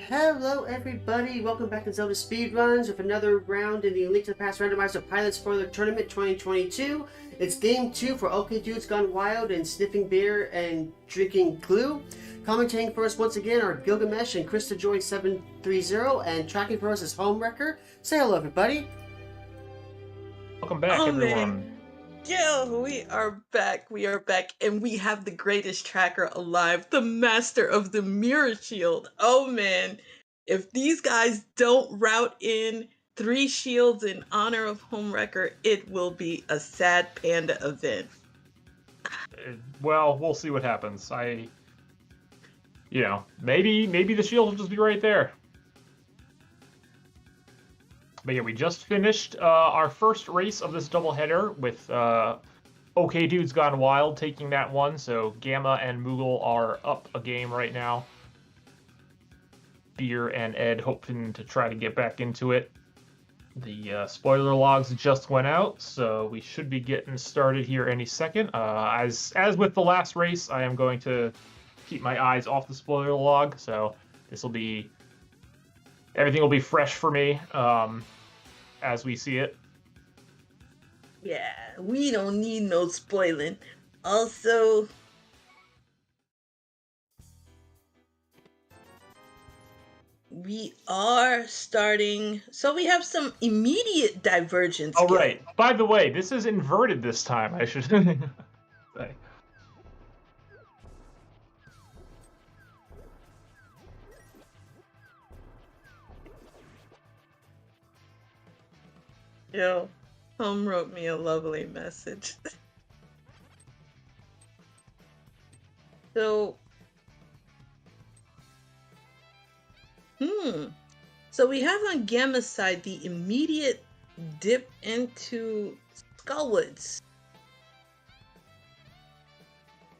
Hello everybody, welcome back to ZeldaSpeedRuns with another round in the Link to the Past Randomizer Pilot Spoiler Tournament 2022. It's Game 2 for OK Dudes Gone Wild and Sniffing Beer and Drinking Glue. Commentating for us once again are Gilgamesh and Krista Joy 730, and tracking for us is Homewrecker. Say hello everybody. Welcome back, everyone. Man. Gil, we are back. We are back, and we have the greatest tracker alive, the master of the mirror shield. Oh man, if these guys don't route in 3 shields in honor of Homewrecker, it will be a sad panda event. Well, we'll see what happens. Maybe the shield will just be right there. But yeah, we just finished our first race of this doubleheader with OK Dudes Gone Wild taking that one. So Gamma and Moogle are up a game right now. Beer and Ed hoping to try to get back into it. The spoiler logs just went out, so we should be getting started here any second. As with the last race, I am going to keep my eyes off the spoiler log, so everything will be fresh for me as we see it. Yeah, we don't need no spoiling. Also, we are starting, so we have some immediate divergence. Oh, right. By the way, this is inverted this time, I should say. Yo, Home wrote me a lovely message. So we have on Gamma's side the immediate dip into Skullwoods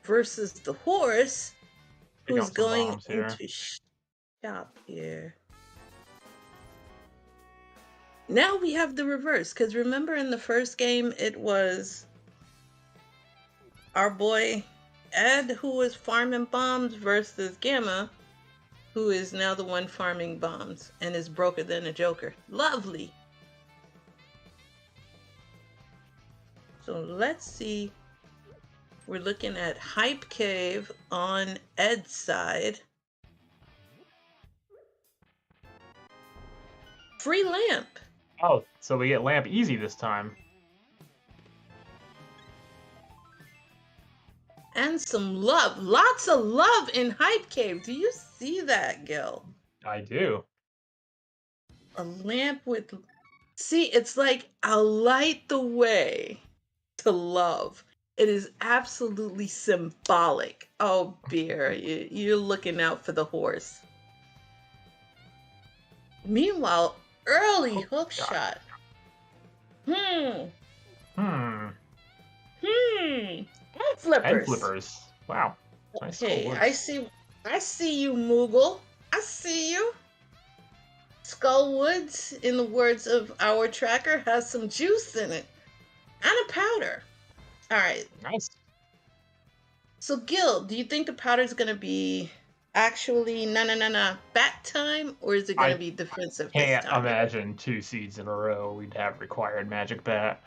versus the horse, who's going into shop here. Now we have the reverse, because remember in the first game it was our boy Ed who was farming bombs versus Gamma, who is now the one farming bombs and is broker than a joker. Lovely. So let's see. We're looking at Hype Cave on Ed's side. Free lamp. Oh, so we get lamp easy this time. And some love. Lots of love in Hype Cave. Do you see that, Gil? I do. A lamp with... See, it's like, I'll light the way to love. It is absolutely symbolic. Oh, Beer, you're looking out for the horse. Meanwhile, early hook shot. And flippers. And flippers. Wow. Nice. Okay, I see you, Moogle. I see you. Skullwoods, in the words of our tracker, has some juice in it. And a powder. Alright. Nice. So, Gil, do you think the powder's going to be actually bat time, or is it going to be defensive this time? Can't imagine 2 seeds in a row we'd have required magic bat.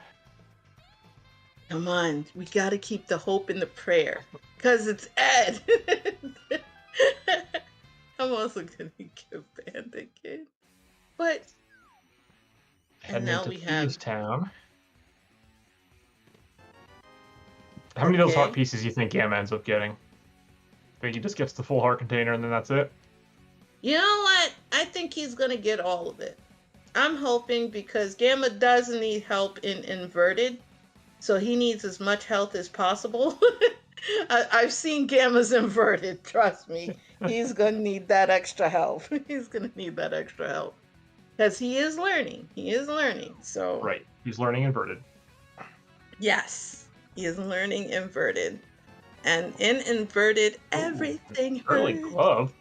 Come on, we got to keep the hope and the prayer, because it's Ed. I'm also going to give banned again. But, and now we have Town. How many of those heart pieces do you think Gamma ends up getting? I think he just gets the full heart container and then that's it? You know what? I think he's going to get all of it. I'm hoping, because Gamma does need help in inverted, so he needs as much health as possible. I've seen Gamma's inverted, trust me. He's going to need that extra help. He's going to need that extra help. Because he is learning. He is learning. So right. He's learning inverted. Yes. He is learning inverted. And in inverted, everything hurts. Early glove.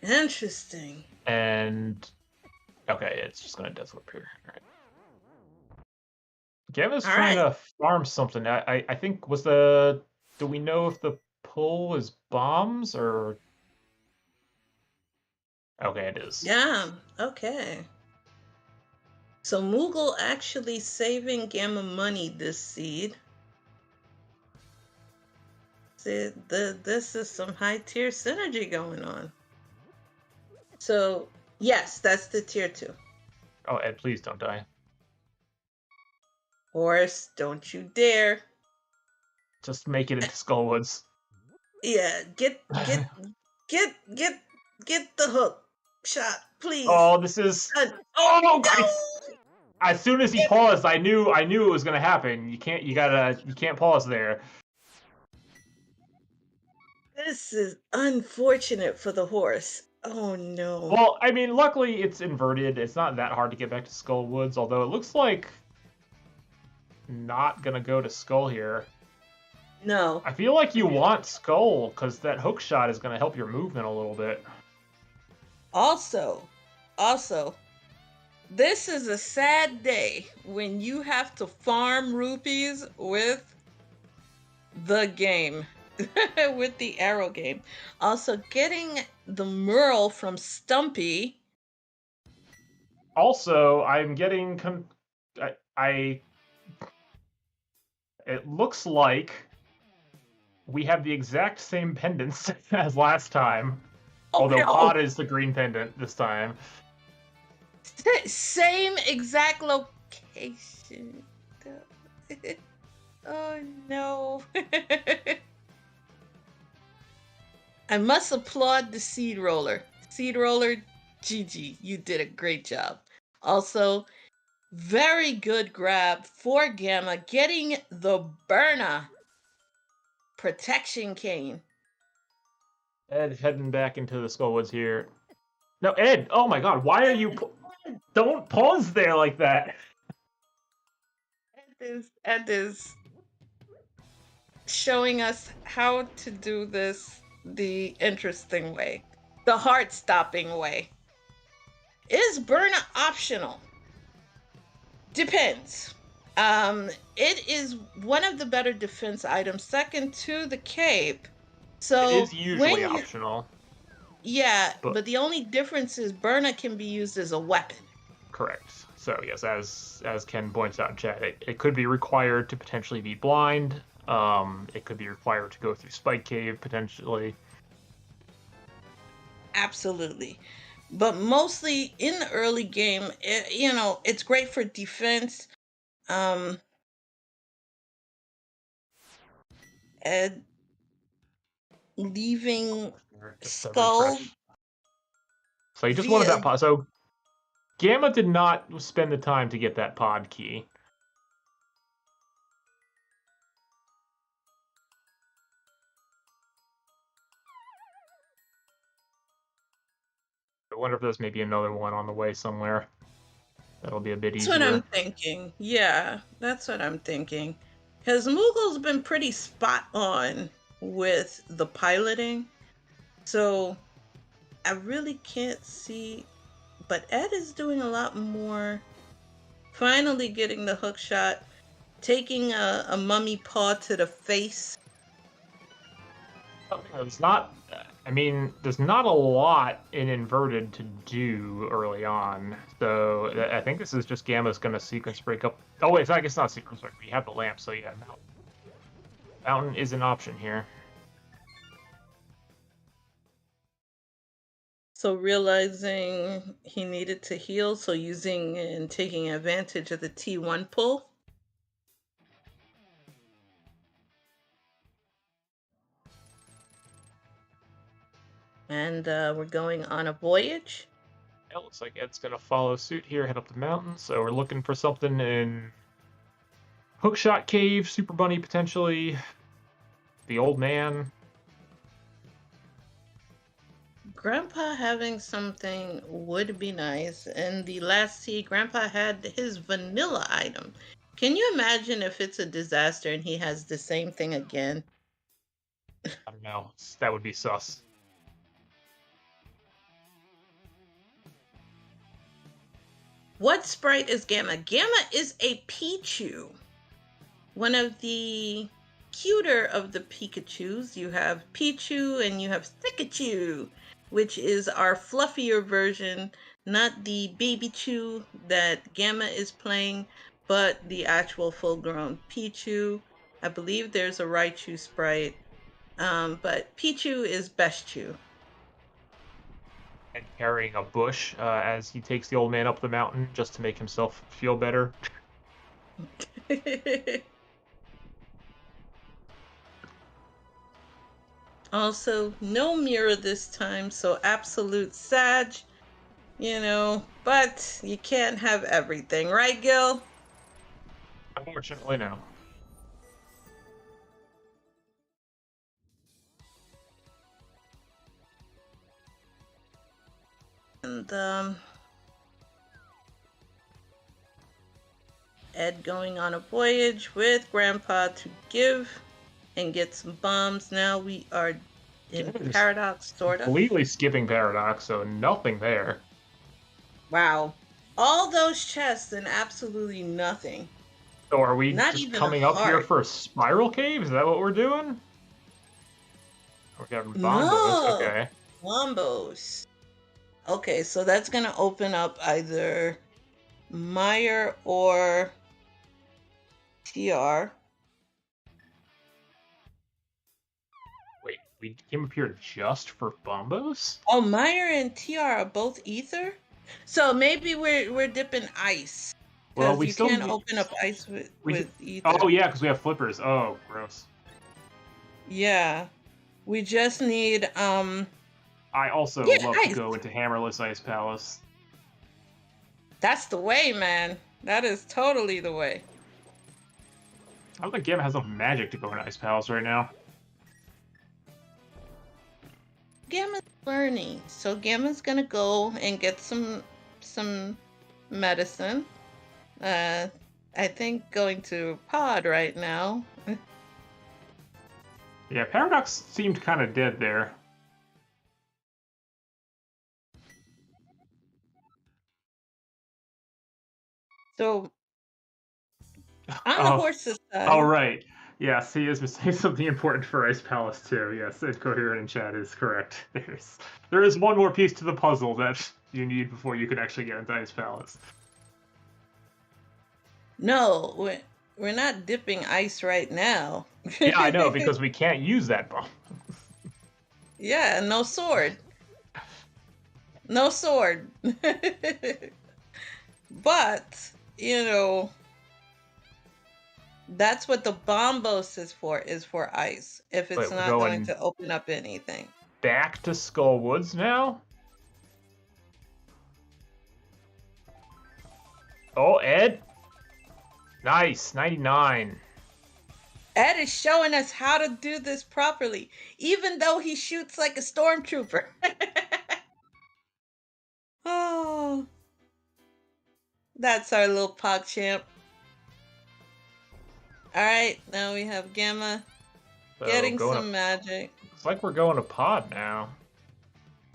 Interesting. And okay, it's just going to death whip here. All right. Gamma's trying to farm something. I think do we know if the pull is bombs or Okay, it is. Yeah, okay. So Moogle actually saving Gamma money this seed. See, this is some high tier synergy going on. So, yes, that's the tier 2. Oh, Ed, please don't die. Horse, don't you dare. Just make it into Skullwoods. Yeah, get the hook shot, please. Oh, this is. Oh Oh, no! as soon as he paused, I knew it was gonna happen. You can't pause there. This is unfortunate for the horse. Oh no. Well, I mean, luckily it's inverted. It's not that hard to get back to Skullwoods, although it looks like not gonna go to Skull here. No. I feel like you want Skull, because that hook shot is gonna help your movement a little bit. Also, this is a sad day when you have to farm rupees with the game. With the arrow game. Also, getting the Merle from Stumpy. Also, I'm getting it looks like we have the exact same pendants as last time. Although no. Pod is the green pendant this time. Same exact location. Oh no. I must applaud the seed roller. Seed roller, GG, you did a great job. Also, very good grab for Gamma, getting the Burna protection cane. Ed heading back into the Skullwoods here. No, Ed! Oh my god, why are you... Don't pause there like that! Ed is showing us how to do this the interesting way, the heart-stopping way. Is Burna optional? Depends. It is one of the better defense items, second to the cape. So it is usually optional. Yeah, but the only difference is Burna can be used as a weapon. Correct. So yes, as Ken points out in chat, it could be required to potentially be blind. It could be required to go through Spike Cave, potentially. Absolutely. But mostly in the early game, it's great for defense. And leaving Skull. So you just wanted that pod. So Gamma did not spend the time to get that pod key. I wonder if there's maybe another one on the way somewhere. That'll be a bit easier. That's what I'm thinking. Yeah, that's what I'm thinking. Because Moogle's been pretty spot on with the piloting. So I really can't see. But Ed is doing a lot more. Finally getting the hook shot. Taking a mummy paw to the face. It's not... I mean, there's not a lot in inverted to do early on, so I think this is just Gamma's going to sequence break up. Oh wait, I guess not sequence break. We have the lamp, so yeah, Mountain is an option here. So realizing he needed to heal, so using and taking advantage of the T1 pull. And we're going on a voyage. It looks like Ed's going to follow suit here, head up the mountain. So we're looking for something in Hookshot Cave, Super Bunny potentially, the Old Man. Grandpa having something would be nice. And the last seed, Grandpa had his vanilla item. Can you imagine if it's a disaster and he has the same thing again? I don't know. That would be sus. What sprite is Gamma? Gamma is a Pichu. One of the cuter of the Pikachus. You have Pichu and you have Pikachu. which is our fluffier version, not the baby Chew that Gamma is playing, but the actual full-grown Pichu. I believe there's a Raichu sprite, but Pichu is best Chew. And carrying a bush as he takes the old man up the mountain just to make himself feel better. Also, no mirror this time, so absolute Sag, but you can't have everything, right, Gil? Unfortunately, no. And Ed going on a voyage with Grandpa to give and get some bombs. Now we are in Paradox, sort of. Completely skipping Paradox, so nothing there. Wow. All those chests and absolutely nothing. So are we Not just even coming a up here heart. for a spiral cave? Is that what we're doing? We're having bombos. No. Okay. Wombos. Okay, so that's going to open up either Meyer or TR. Wait, we came up here just for bombos? Oh, Meyer and TR are both ether? So maybe we're dipping ice. Well, Because we you still can't need- open up ice with ether. Oh yeah, because we have flippers. Oh, gross. Yeah. We just need I also Yeah, love ice. to go into Hammerless Ice Palace. That's the way, man. That is totally the way. I don't think Gamma has enough magic to go into Ice Palace right now. Gamma's learning. So Gamma's gonna go and get some medicine. I think going to pod right now. Yeah, Paradox seemed kind of dead there. So on the horse's side. Oh, right. Yes, he is missing something important for Ice Palace, too. Yes, Incoherent in chat is correct. There is one more piece to the puzzle that you need before you can actually get into Ice Palace. No, we're not dipping ice right now. Yeah, I know, because we can't use that bomb. Yeah, no sword. No sword. But, that's what the bombos is for ice. If it's Wait, we're not going- going to open up anything. Back to Skull Woods now? Oh, Ed? Nice, 99. Ed is showing us how to do this properly, even though he shoots like a stormtrooper. Oh, that's our little PogChamp. All right, now we have Gamma So getting going some magic. Looks like we're going to pod now.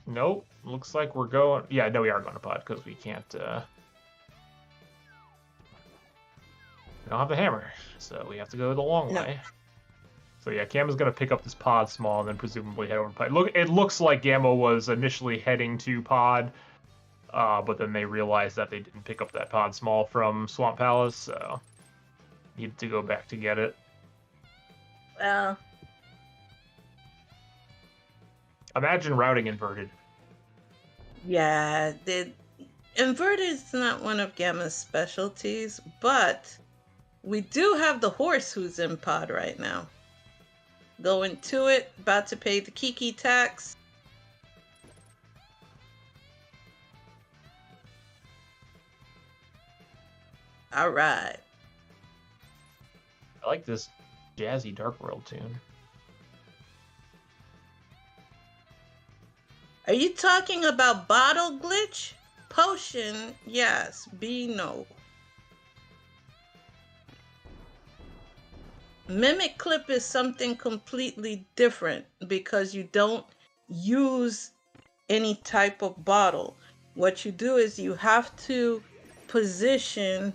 Nope. Looks like we're going... Yeah, no, we are going to pod because we can't... We don't have the hammer, so we have to go the long No. way. So yeah, Gamma's going to pick up this pod small and then presumably head over to pod. Look, it looks like Gamma was initially heading to pod, but then they realized that they didn't pick up that pod small from Swamp Palace, so needed to go back to get it. Well, Imagine routing inverted. yeah, inverted is not one of Gamma's specialties, but we do have the horse who's in pod right now. Going to it, about to pay the Kiki tax. All right. I like this jazzy Dark World tune. Are you talking about bottle glitch? Potion, yes. B, no. Mimic clip is something completely different because you don't use any type of bottle. What you do is you have to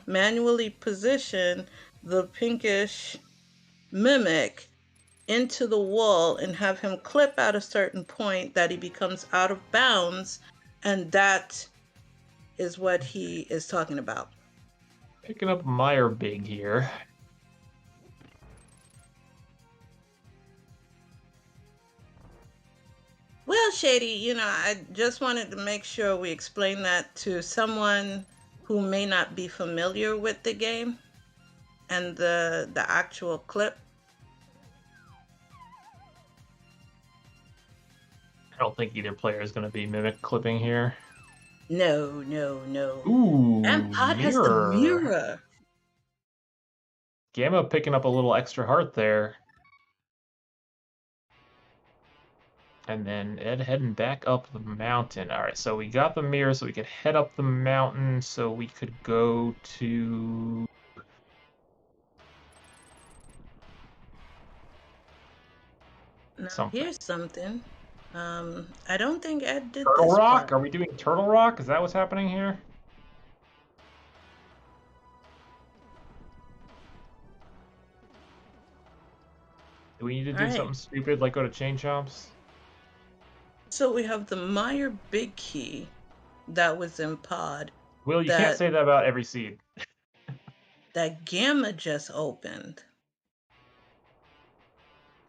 manually position the pinkish mimic into the wall and have him clip at a certain point that he becomes out of bounds, and that is what he is talking about. Picking up Meyer big here. Well, Shady, I just wanted to make sure we explain that to someone who may not be familiar with the game and the actual clip. I don't think either player is going to be mimic clipping here. No. Ooh, And Pod has the mirror. Gamma picking up a little extra heart there. And then Ed heading back up the mountain. All right, so we got the mirror so we could head up the mountain so we could go to... Now, here's something. I don't think Ed did Turtle this Rock? part. Are we doing Turtle Rock? Is that what's happening here? Do we need to do something stupid like go to Chain Chomps? So we have the Meyer Big Key that was in Pod. Will, you can't say that about every seed. That Gamma just opened.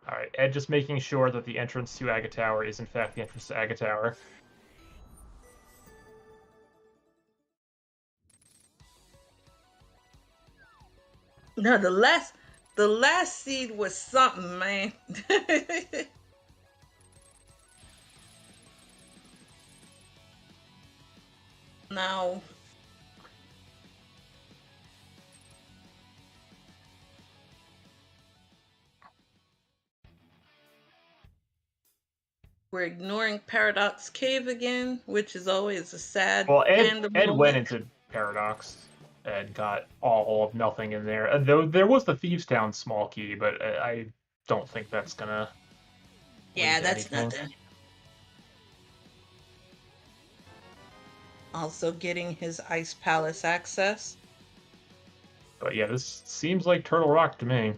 Alright, Ed just making sure that the entrance to Aga Tower is in fact the entrance to Aga Tower. No, the last seed was something, man. Now, we're ignoring Paradox Cave again, which is always a sad Ed moment. went into Paradox and got all of nothing in there. Though there was the Thieves Town small key, but I don't think that's gonna. Yeah, that's nothing. Also getting his Ice Palace access. But yeah, this seems like Turtle Rock to me.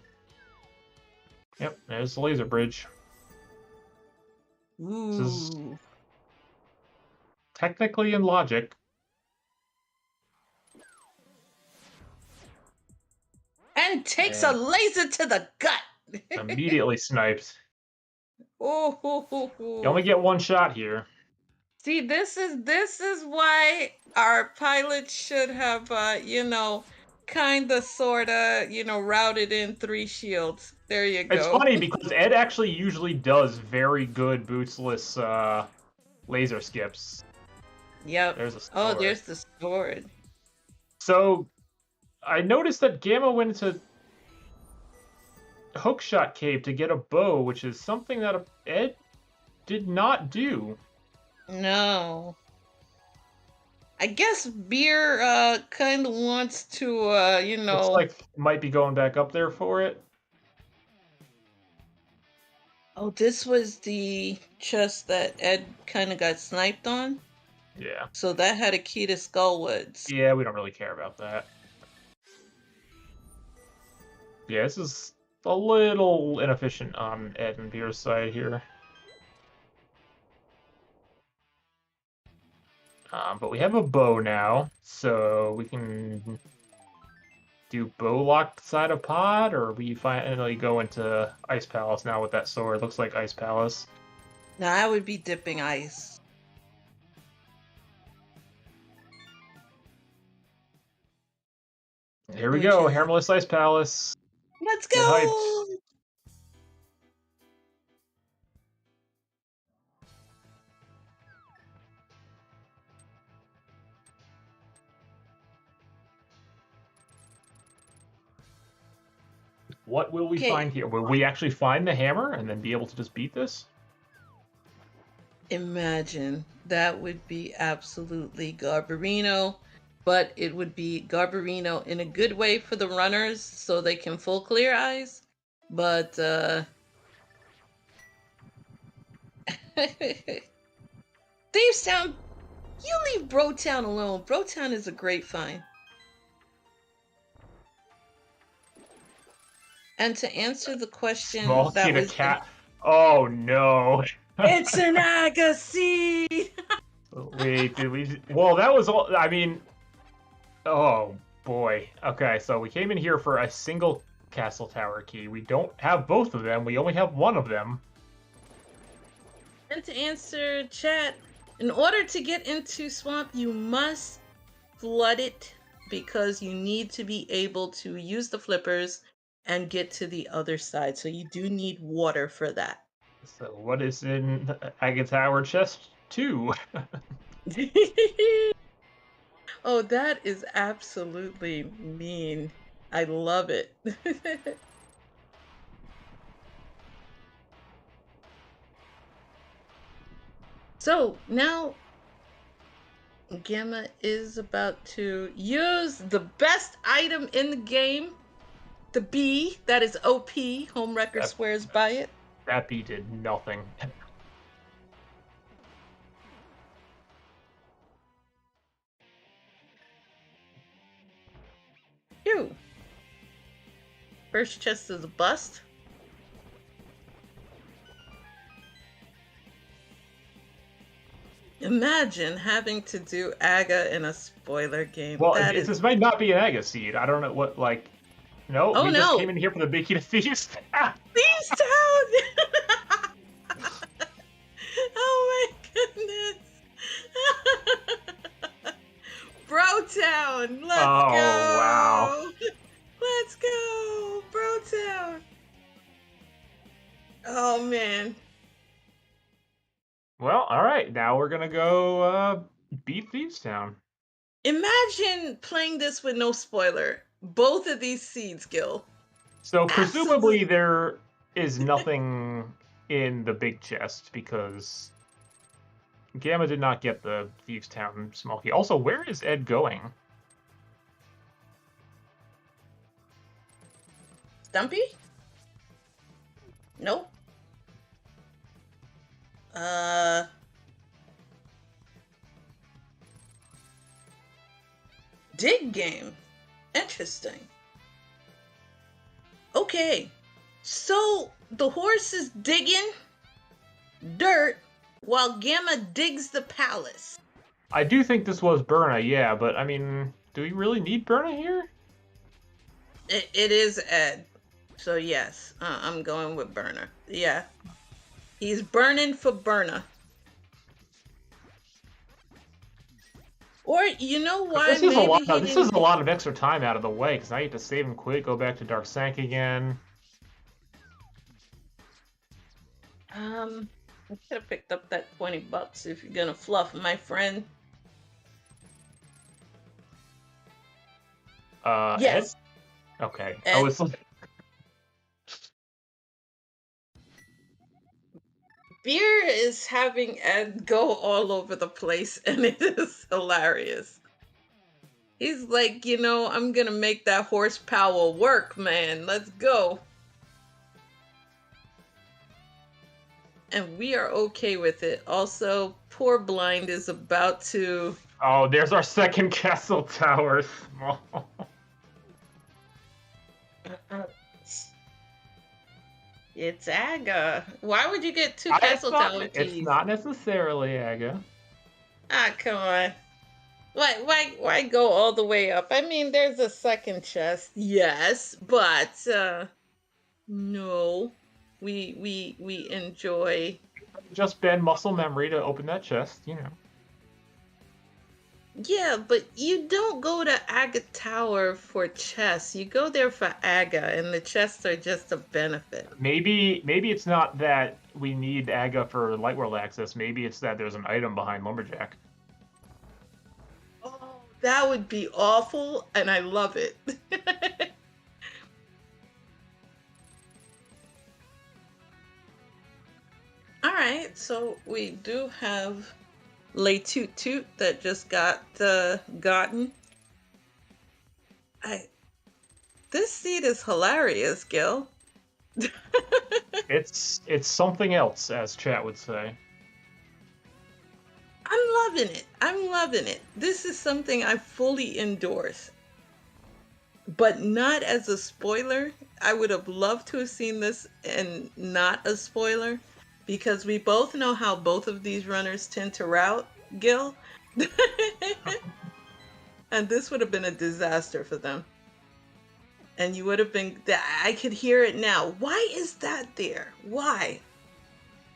Yep, there's the laser bridge. Ooh. This is technically in logic. And takes a laser to the gut. Immediately sniped. Oh. You only get one shot here. See, this is why our pilots should have, kinda, sorta, routed in 3 shields. There you go. It's funny because Ed actually usually does very good bootsless laser skips. Yep. There's a sword. Oh, there's the sword. So, I noticed that Gamma went into Hookshot Cave to get a bow, which is something that Ed did not do. No. I guess Beer kind of wants to, Looks like might be going back up there for it. Oh, this was the chest that Ed kind of got sniped on? Yeah. So that had a key to Skullwoods. Yeah, we don't really care about that. Yeah, this is a little inefficient on Ed and Beer's side here. But we have a bow now, so we can do bow lock side of pod, or we finally go into Ice Palace now with that sword. Looks like Ice Palace. Now I would be dipping ice. Here we go, Hammerless Ice Palace. Let's go! What will we find here? Will we actually find the hammer and then be able to just beat this? Imagine. That would be absolutely Garbarino, but it would be Garbarino in a good way for the runners so they can full clear eyes. But, Thieves Town, you leave Brotown alone. Brotown is a great find. And to answer the question Small that kid, a was, cat. Oh no. it's an aga seed. Wait, did we? Well, that was all. I mean, oh boy. Okay, so we came in here for a single castle tower key. We don't have both of them. We only have one of them. And to answer chat, in order to get into Swamp, you must flood it because you need to be able to use the flippers and get to the other side. So you do need water for that. So what is in Aga Tower Chest 2? Oh, that is absolutely mean. I love it. So now Gamma is about to use the best item in the game, the bee. That is OP. Homewrecker swears by it. That bee did nothing. Phew. First chest is a bust. Imagine having to do Aga in a spoiler game. Well, this might not be an Aga seed. I don't know what, like... No, oh, we no. just came in here for the big key to feast. Feast Town! Oh my goodness. Bro Town! Let's go! Wow. Let's go! Bro Town! Oh man. Well, alright, now we're gonna go beat Thieves Town. Imagine playing this with no spoiler. Both of these seeds, Gil. So presumably there is nothing in the big chest because Gamma did not get the Thieves Town small key. Also, where is Ed going? Stumpy? Nope. Dig game. Interesting. Okay. So the horse is digging dirt while Gamma digs the palace. I do think this was Berna, yeah, but I mean, do we really need Berna here? It is Ed. So yes, I'm going with Burner. Yeah. He's burning for Berna. Or you know what? This is a lot of extra time out of the way because I have to save him quick, go back to Dark Sank again. I could have picked up that $20 if you're gonna fluff, my friend. Yes. Ed? Okay. Ed. I was like... Beer is having Ed go all over the place, and it is hilarious. He's like, you know, I'm gonna make that horsepower work, man. Let's go. And we are okay with it. Also, poor Blind is about to... Oh, there's our second castle tower. It's Aga. Why would you get two castle tower keys? It's not necessarily Aga. Ah, come on. Why go all the way up? I mean, there's a second chest, yes, but no. We enjoy. Just bend muscle memory to open that chest, you know. Yeah, but you don't go to Aga Tower for chests. You go there for Aga, and the chests are just a benefit. Maybe it's not that we need Aga for Light World access. Maybe it's that there's an item behind Lumberjack. Oh, that would be awful, and I love it. All right, so we do have Lay Toot Toot that just got gotten. This seed is hilarious, Gil. It's something else, as chat would say. I'm loving it. I'm loving it. This is something I fully endorse. But not as a spoiler. I would have loved to have seen this and not a spoiler, because we both know how both of these runners tend to route, Gil. And this would have been a disaster for them. And you would have been, I could hear it now. Why is that there? Why?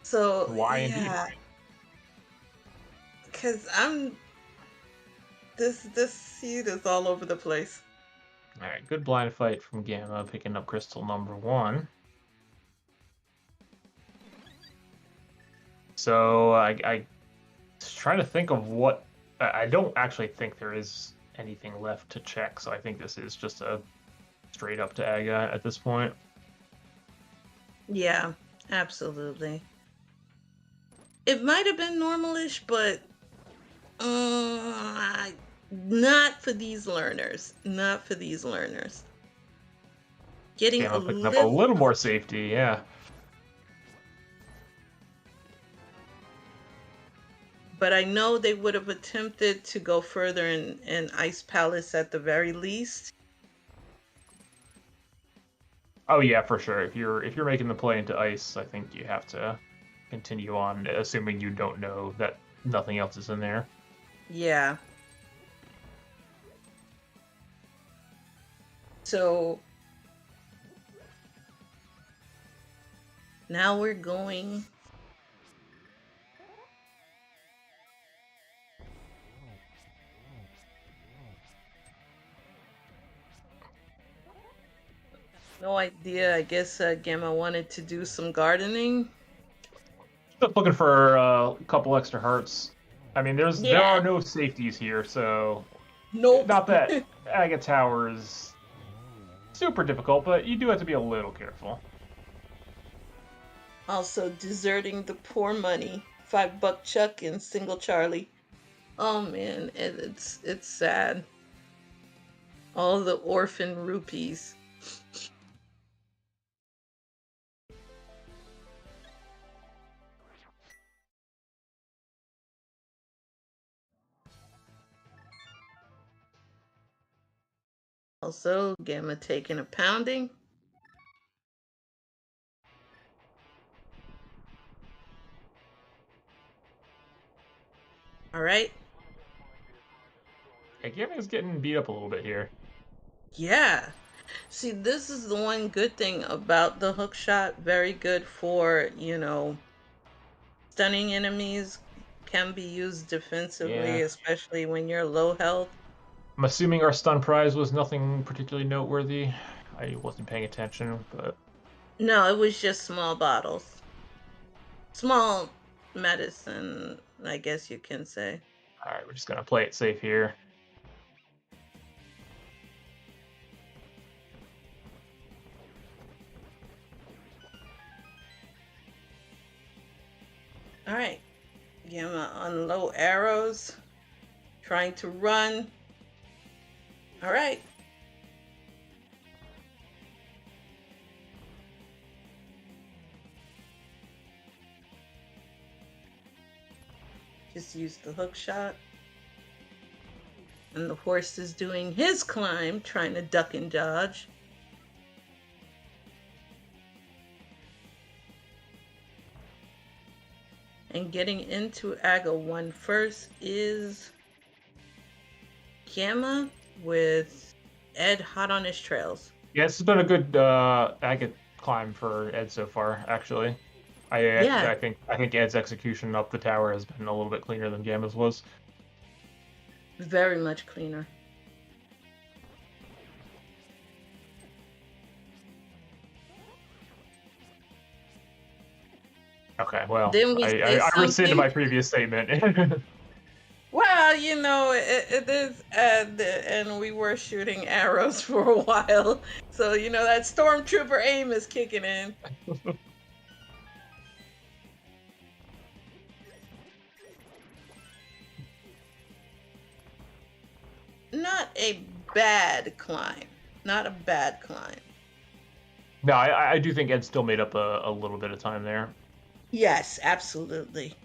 So, Why yeah. indeed? Because this seed is all over the place. All right, good blind fight from Gamma, picking up crystal number 1. So I was trying to think of what. I don't actually think there is anything left to check, so I think this is just a straight up to Aga at this point. Yeah, absolutely. It might have been normalish, but not for these learners. Not for these learners. Getting Gamma picking up a little more safety, yeah. But I know they would have attempted to go further in Ice Palace at the very least. Oh yeah, for sure. If you're making the play into ice, I think you have to continue on, assuming you don't know that nothing else is in there. Yeah. So now we're going. No idea. I guess Gamma wanted to do some gardening. Just looking for a couple extra hearts. I mean, there Yeah. are no safeties here, so Nope. not that Aga Tower is super difficult, but you do have to be a little careful. Also deserting the poor money. $5 Chuck and single Charlie. Oh man, it's sad. All the orphan rupees. Also, Gamma taking a pounding. All right. Yeah, Gamma is getting beat up a little bit here. Yeah. See, this is the one good thing about the hook shot. Very good for, stunning enemies. Can be used defensively, Yeah. especially when you're low health. I'm assuming our stun prize was nothing particularly noteworthy. I wasn't paying attention, but No, it was just small bottles. Small medicine, I guess you can say. all right, we're just gonna play it safe here. All right. Gamma on low arrows. Trying to run. All right. Just use the hook shot. And the horse is doing his climb, trying to duck and dodge. And getting into Aga 1 first is Gamma with Ed hot on his trails. Yeah, this has been a good agate climb for Ed so far, actually. I think Ed's execution up the tower has been a little bit cleaner than Gamma's was. Very much cleaner. Okay, well, Then we I rescind my previous statement. Well, it is Ed, and we were shooting arrows for a while. So, that stormtrooper aim is kicking in. Not a bad climb. Not a bad climb. No, I do think Ed still made up a little bit of time there. Yes, absolutely.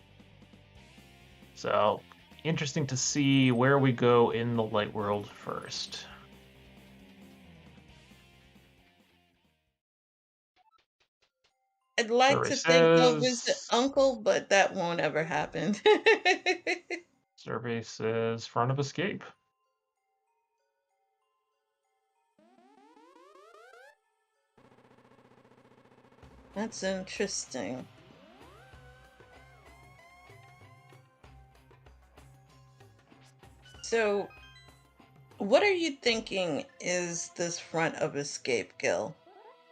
So, interesting to see where we go in the light world first. I'd like Survey to think they'll visit says. Uncle, but that won't ever happen. Survey says front of escape. That's interesting. So, what are you thinking is this front of escape, Gil?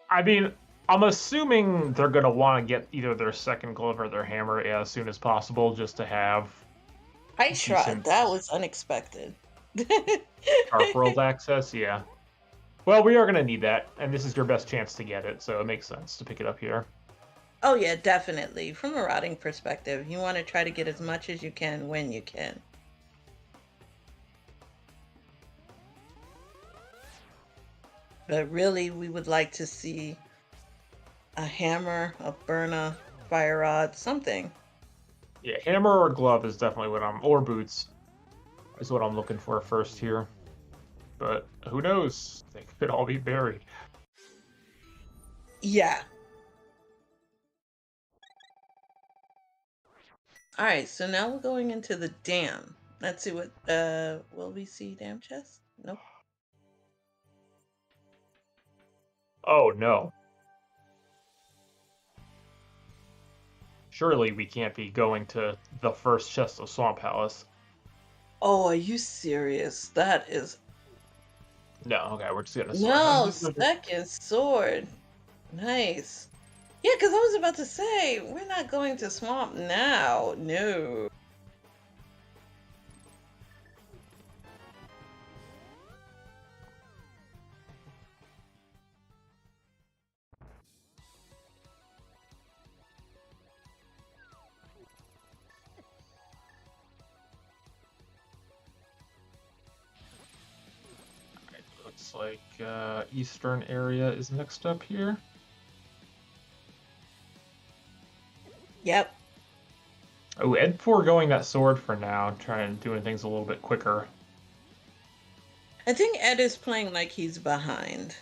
I mean, I'm assuming they're gonna want to get either their second glove or their hammer as soon as possible, just to have I tried. decent That was unexpected. Dark World access. Yeah. Well, we are gonna need that, and this is your best chance to get it, so it makes sense to pick it up here. Oh yeah, definitely. From a routing perspective, you want to try to get as much as you can when you can. But really, we would like to see a hammer, a burner, fire rod, something. Yeah, hammer or glove is definitely what or boots is what I'm looking for first here. But who knows? They could all be buried. Yeah. All right, so now we're going into the dam. Let's see what, will we see dam chest? Nope. Oh no. Surely we can't be going to the first chest of Swamp Palace. Oh, are you serious? That is... No, okay, we're just getting a sword. No, second sword. Nice. Yeah, because I was about to say, we're not going to Swamp now. No. Looks like eastern area is next up here. Yep. Oh, Ed foregoing that sword for now, trying doing things a little bit quicker. I think Ed is playing like he's behind.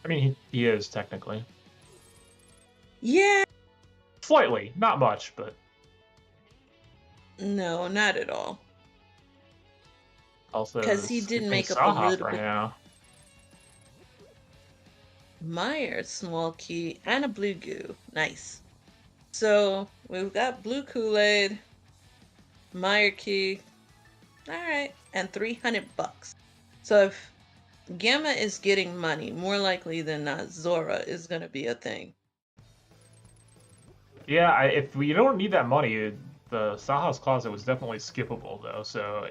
I mean, he is technically. Yeah. Slightly, not much, but No, not at all. also Because he did make up a Saha little for bit. now. Meyer, small key, and a blue goo. Nice. So we've got blue Kool-Aid, Meyer key, all right, and 300 bucks. So if Gamma is getting money, more likely than not, Zora is going to be a thing. Yeah, if we don't need that money, the Saha's Closet was definitely skippable though. So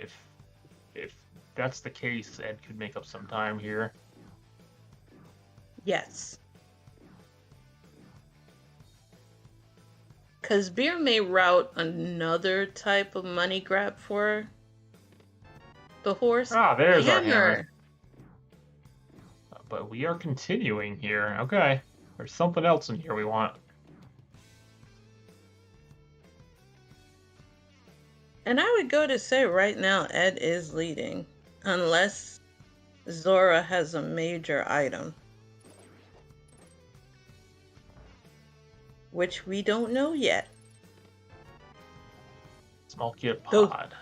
if that's the case, Ed could make up some time here. Yes. Because Beer may route another type of money grab for the horse. Ah, there's our hammer. But we are continuing here. Okay. There's something else in here we want. And I would go to say right now Ed is leading. Unless Zora has a major item. Which we don't know yet. Small kid Go. pod.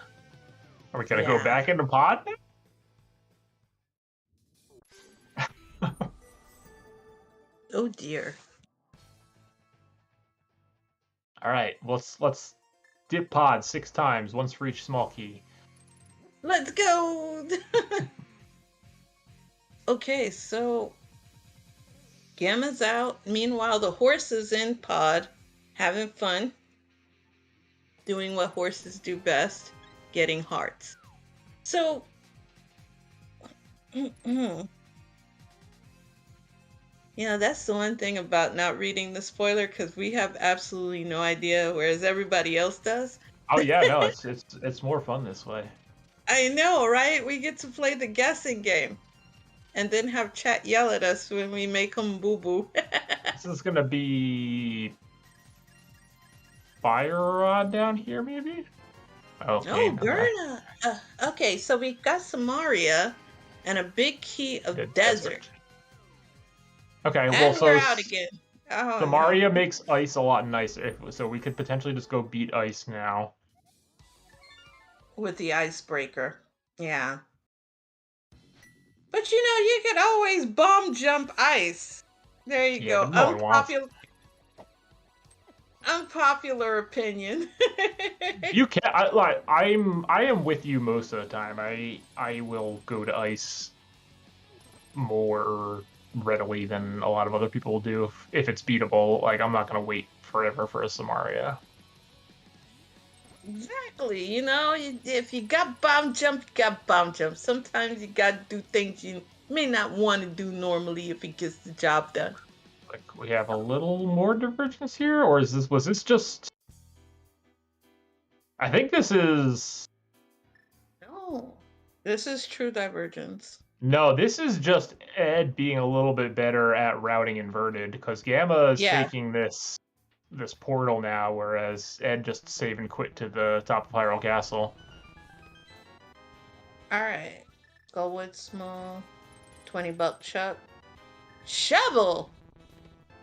Are we gonna go back into pod now? Oh dear. Alright, let's dip pod 6 times, once for each small key. Let's go! Okay, so Gamma's out. Meanwhile, the horse is in pod, having fun, doing what horses do best, getting hearts. So, yeah, that's the one thing about not reading the spoiler, because we have absolutely no idea, whereas everybody else does. Oh yeah, no, it's more fun this way. I know, right? We get to play the guessing game. And then have chat yell at us when we make them boo-boo. This is gonna be fire rod down here, maybe? Okay, Oh, Berna. Okay, so we've got Samaria and a big key of the desert. Okay, well, And we're out again. Oh, Samaria no. makes ice a lot nicer, so we could potentially just go beat ice now. With the icebreaker. Yeah. But you could always bomb jump ice. There you Yeah, go. but no one wants. Unpopular opinion. You can. I am with you most of the time. I will go to ice more readily than a lot of other people will do if it's beatable. Like, I'm not gonna wait forever for a Samaria. Exactly. If you got bomb jump, you got bomb jump. Sometimes you got to do things you may not want to do normally if it gets the job done. Like, we have a little more divergence here, or was this just? I think this is. No, this is true divergence. No, this is just Ed being a little bit better at routing inverted, because Gamma is taking this portal now, whereas Ed just save and quit to the top of Hyrule Castle. Alright. Go with small. $20 chuck. Shovel!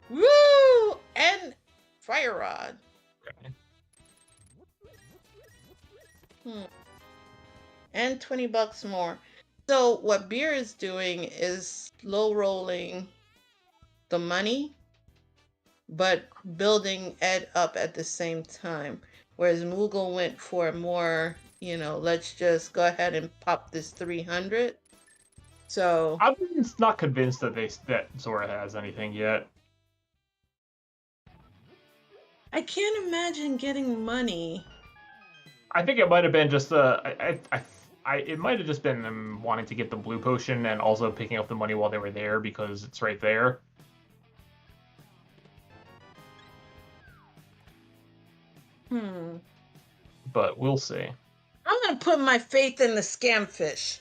Woo! And fire rod. Okay. And $20 more. So what Beer is doing is low rolling the money, but building Ed up at the same time. Whereas Moogle went for more, let's just go ahead and pop this 300. So I'm not convinced that Zora has anything yet. I can't imagine getting money. I think it might have been just it might have just been them wanting to get the blue potion and also picking up the money while they were there because it's right there. But we'll see. I'm gonna put my faith in the scamfish.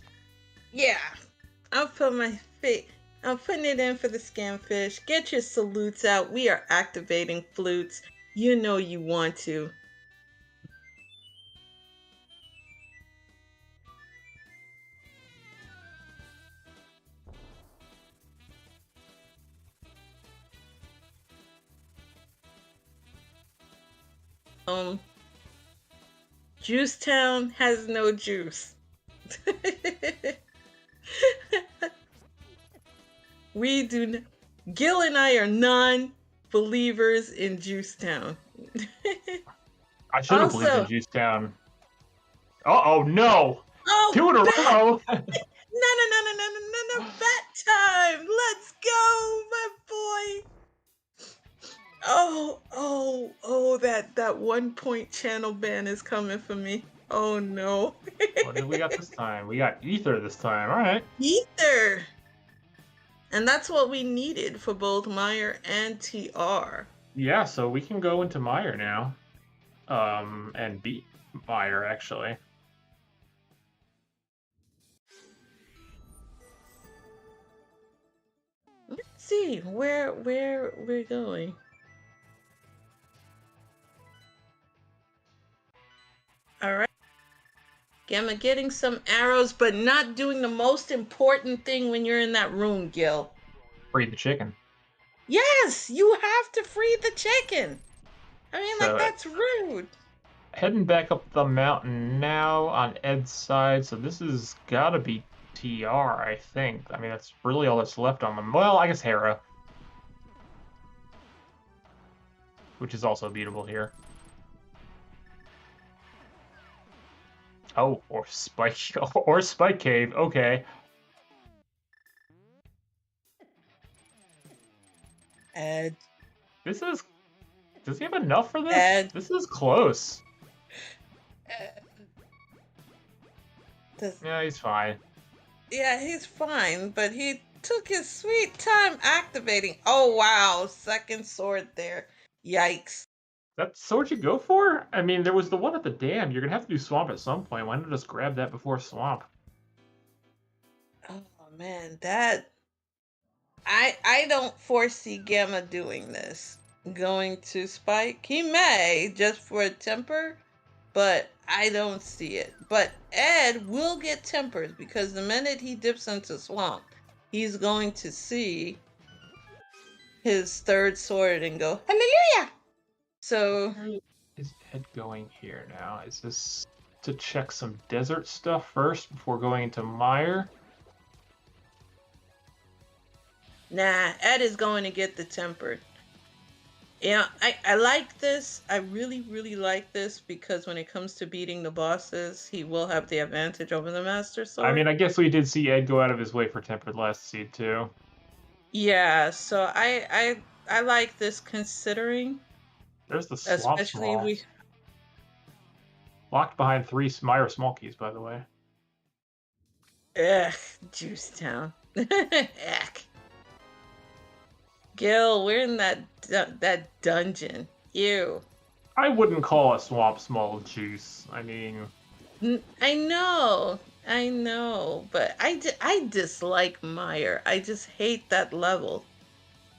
Yeah, I'm putting it in for the scamfish. Get your salutes out. We are activating flutes. You know you want to. Juice Town has no juice. We do not. Gil and I are non-believers in Juice Town. I should have believed in Juice Town. Oh no! Oh, 2 in a row! No, bat time! Let's go, my boy! Oh, that 1 point channel ban is coming for me. Oh no. What did we got this time? We got Ether this time, alright. Ether! And that's what we needed for both Meyer and TR. Yeah, so we can go into Meyer now. And beat Meyer, actually. Let's see where we're going. Alright. Gamma getting some arrows, but not doing the most important thing when you're in that room, Gil. Free the chicken. Yes, you have to free the chicken. I mean, So, that's rude. Heading back up the mountain now on Ed's side, so this has gotta be TR, I think. I mean, that's really all that's left on them. Well, I guess Hera. Which is also beatable here. Oh, or Spike, or Spike Cave, okay. Ed. Does he have enough for this? Ed. This is close. Yeah, he's fine. Yeah, he's fine, but he took his sweet time activating. Oh, wow. Second sword there. Yikes. That sword you go for? I mean, there was the one at the dam. You're gonna have to do Swamp at some point. Why not just grab that before Swamp? Oh, man, that... I don't foresee Gamma doing this. Going to Spike. He may, just for a temper, but I don't see it. But Ed will get tempers, because the minute he dips into Swamp, he's going to see his third sword and go, Hallelujah! So, Where is Ed going here now? Is this to check some desert stuff first before going into Mire? nah, Ed is going to get the tempered. Yeah, I like this. I really, really like this because when it comes to beating the bosses, he will have the advantage over the Master Sword. I mean, I guess we did see Ed go out of his way for Tempered last seed too. Yeah, so I like this considering, There's the Swamp especially Small. Locked behind 3 Mire small keys, by the way. Ugh, Juice Town. Ugh. Gil, we're in that dungeon. Ew. I wouldn't call a Swamp Small juice. I mean, I know, but I dislike Mire. I just hate that level.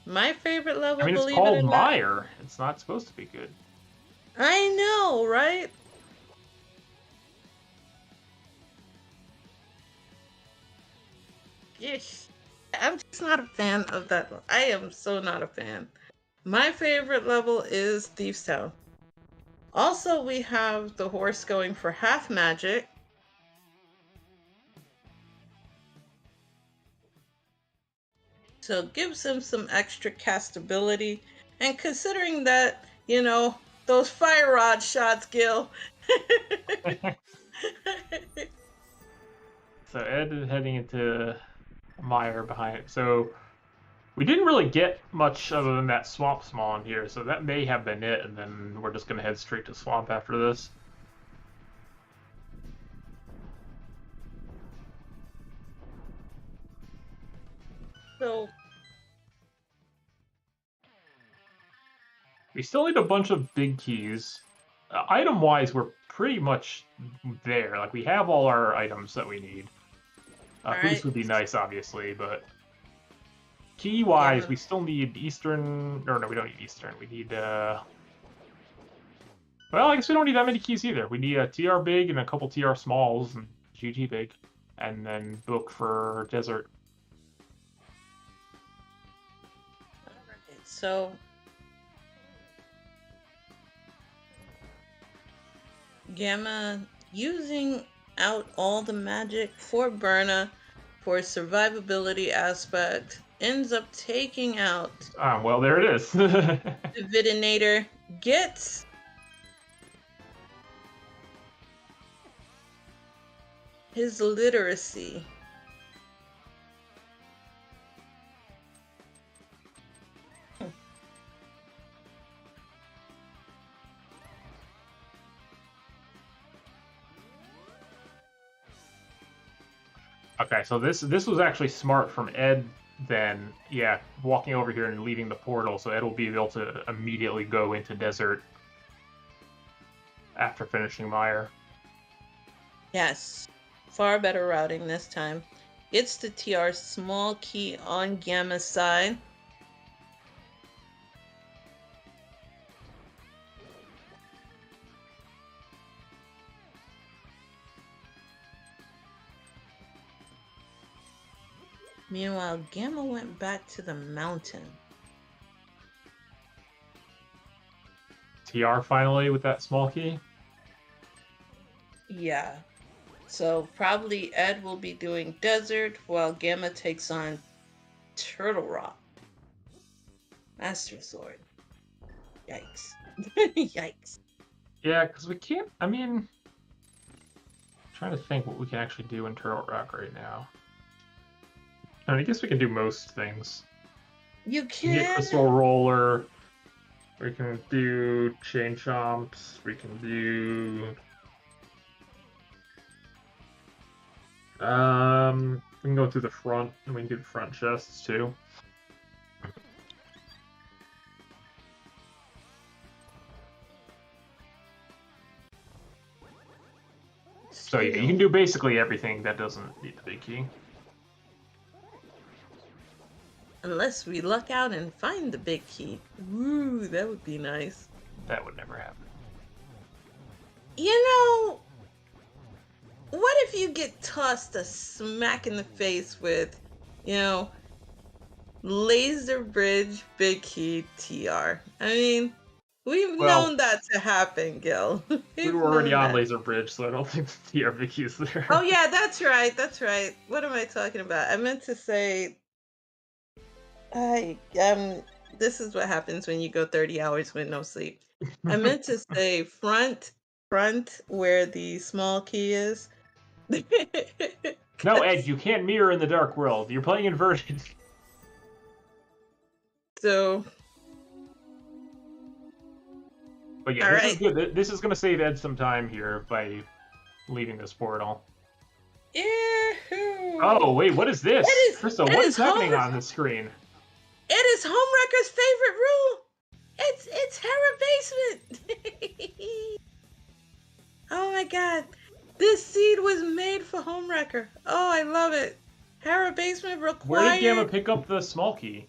My favorite level, it's believe it called or not. Mire. It's not supposed to be good. I know, right? Yeesh. I'm just not a fan of that. I am so not a fan. My favorite level is Thieves Town. Also, we have the horse going for half magic. So it gives him some extra castability. And considering that, those fire rod shots, Gil. So Ed is heading into Mire behind it. So we didn't really get much other than that Swamp Small in here, so that may have been it, and then we're just going to head straight to Swamp after this. So we still need a bunch of big keys. Item-wise, we're pretty much there. Like, we have all our items that we need. Boost would be nice, obviously, but key-wise, we still need Eastern... Or no, we don't need Eastern. We need, Well, I guess we don't need that many keys either. We need a TR big and a couple TR smalls and GT big. And then book for desert. Alright, so Gamma using out all the magic for Berna for survivability aspect ends up taking out Well, there it is. the Vidinator, gets his literacy. Okay, so this was actually smart from Ed then, yeah, walking over here and leaving the portal, so Ed will be able to immediately go into desert after finishing Mire. Yes, far better routing this time. It's the TR small key on Gamma's side. Meanwhile, Gamma went back to the mountain. TR finally with that small key. Yeah. So probably Ed will be doing desert while Gamma takes on Turtle Rock. Master Sword. Yikes. Yikes. Yeah, because we can't, I mean, I'm trying to think what we can actually do in Turtle Rock right now. I guess we can do most things. You We can get can. Crystal Roller. We can do Chain Chomps. We can do... we can go through the front, and we can do the front chests too. So yeah, you can do basically everything that doesn't need the big key. Unless we luck out and find the big key. Ooh, that would be nice. That would never happen. You know, what if you get tossed a smack in the face with, Laser Bridge, Big Key, TR. I mean, we've Well, known that to happen, Gil. we We've were already known on that. Laser Bridge, so I don't think the TRVQ is there. Oh yeah, that's right. That's right. What am I talking about? I meant to say I this is what happens when you go 30 hours with no sleep. I meant to say front where the small key is. No, Ed, 'Cause- you can't mirror in the dark world. You're playing inverted. so But yeah, all this is right. good. This is going to save Ed some time here by leaving this portal. Yahoo! Oh, wait, what is this? Krista, it what is is happening Homer- on the screen? It is Homewrecker's favorite rule. It's Hera basement. Oh my god. This seed was made for Homewrecker. Oh, I love it. Hera basement required. Where did Gamma pick up the small key?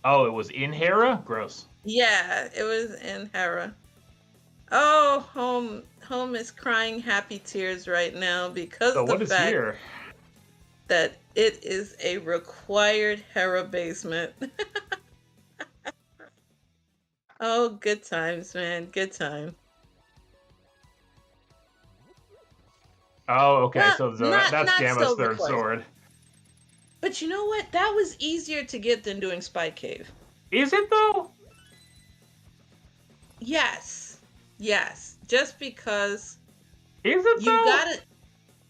Oh, it was in Hera? Gross. Yeah, it was in Hera. Oh, home is crying happy tears right now because So the what is fact here? that it is a required Hera basement. Oh, good times, man. Good time. Oh, okay, Well, so that's not Gamma's so third required. sword. But you know what? That was easier to get than doing Spike Cave. Is it, though? Yes. Yes. Just because Is it, though?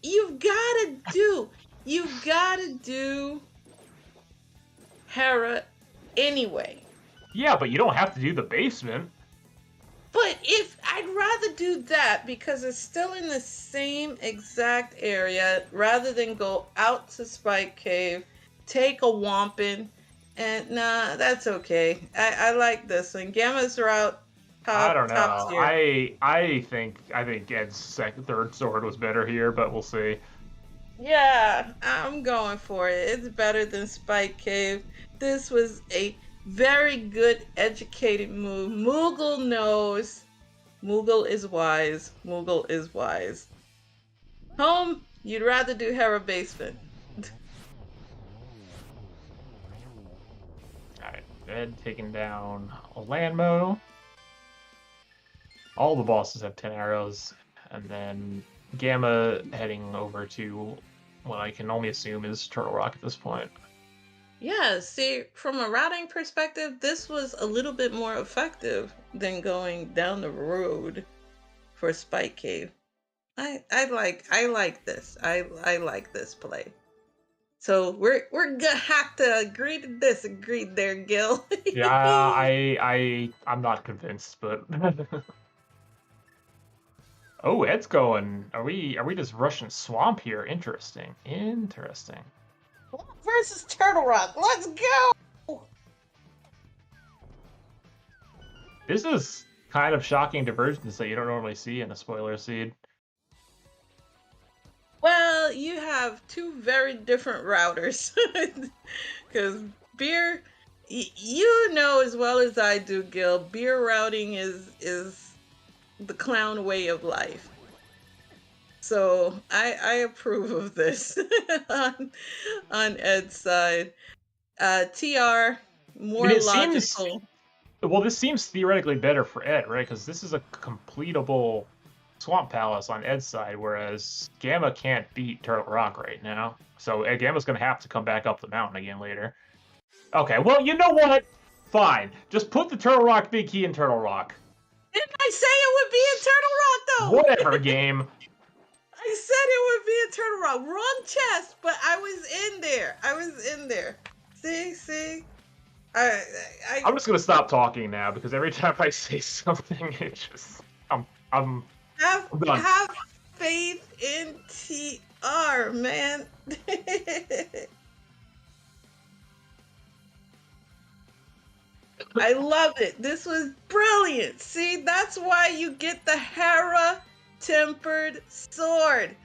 you've gotta do Hera anyway. Yeah, but you don't have to do the basement. But if I'd rather do that because it's still in the same exact area rather than go out to Spike Cave, take a Wampin, and nah, that's okay. I like this one. Gamma's route. I don't top know. tier. I think Ed's third sword was better here, but we'll see. Yeah, I'm going for it. It's better than Spike Cave. This was a very good, educated move. Moogle knows. Moogle is wise. Moogle is wise. Home, you'd rather do Hera basement. Alright, Ed taking down a Landmo. All the bosses have 10 arrows, and then Gamma heading over to what I can only assume is Turtle Rock at this point. Yeah, see, from a routing perspective, this was a little bit more effective than going down the road for Spike Cave. I like this. I like this play. So we're gonna have to agree to disagree there, Gil. Yeah, I'm not convinced, but oh, Ed's going. Are we just rushing swamp here? Interesting. Versus Turtle Rock. Let's go. This is kind of shocking divergence that you don't normally see in a spoiler seed. Well, you have two very different routers. Because beer, you know as well as I do, Gil, beer routing is the clown way of life. So I approve of this on Ed's side. TR, more It logical. seems, well, this seems theoretically better for Ed, right? Because this is a completable Swamp Palace on Ed's side, whereas Gamma can't beat Turtle Rock right now. So Gamma's going to have to come back up the mountain again later. Okay, well, you know what? Fine. Just put the Turtle Rock big key in Turtle Rock. Didn't I say it would be in Turtle Rock, though? Whatever, game. I said it would be in Turtle Rock. Wrong chest, but I was in there. See? I'm just going to stop talking now, because every time I say something, it just... I'm done. Have faith in TR, man. I love it. This was brilliant. See, that's why you get the Hera tempered sword.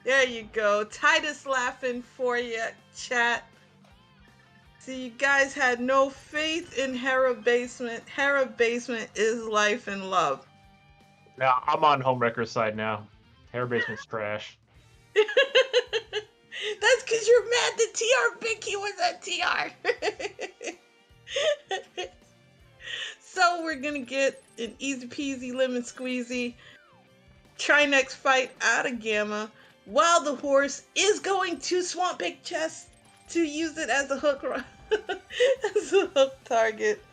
There you go. Titus laughing for you, chat. See, you guys had no faith in Hera basement. Hera basement is life and love. Yeah, I'm on Homewrecker's side now. That's basement's trash. because you're mad the TR Binky was at TR. So we're gonna get an easy peasy lemon squeezy Trinex fight out of Gamma, while the horse is going to Swamp Big Chest to use it as a hook as a hook target.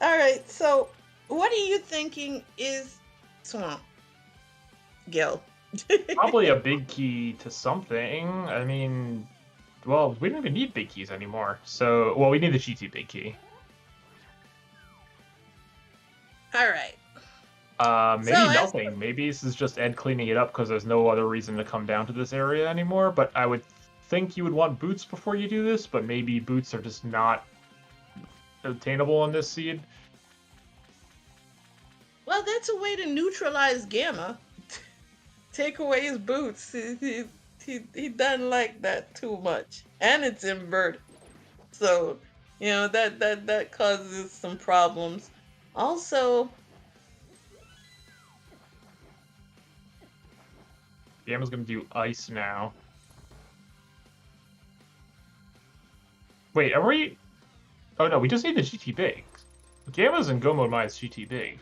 All right, so what are you thinking is Swamp, Gil? Probably a big key to something. I mean, well, we don't even need big keys anymore. So, well, we need the GT big key. All right. Maybe So nothing. Maybe this is just Ed cleaning it up because there's no other reason to come down to this area anymore. But I would think you would want boots before you do this, but maybe boots are just not obtainable in this seed. Well, that's a way to neutralize Gamma. Take away his boots. He doesn't like that too much, and it's inverted, so you know that causes some problems. Also, Gamma's gonna do ice now. Wait, are we? Oh no, we just need the GT big. Gamma's in Go Mode minus GT big.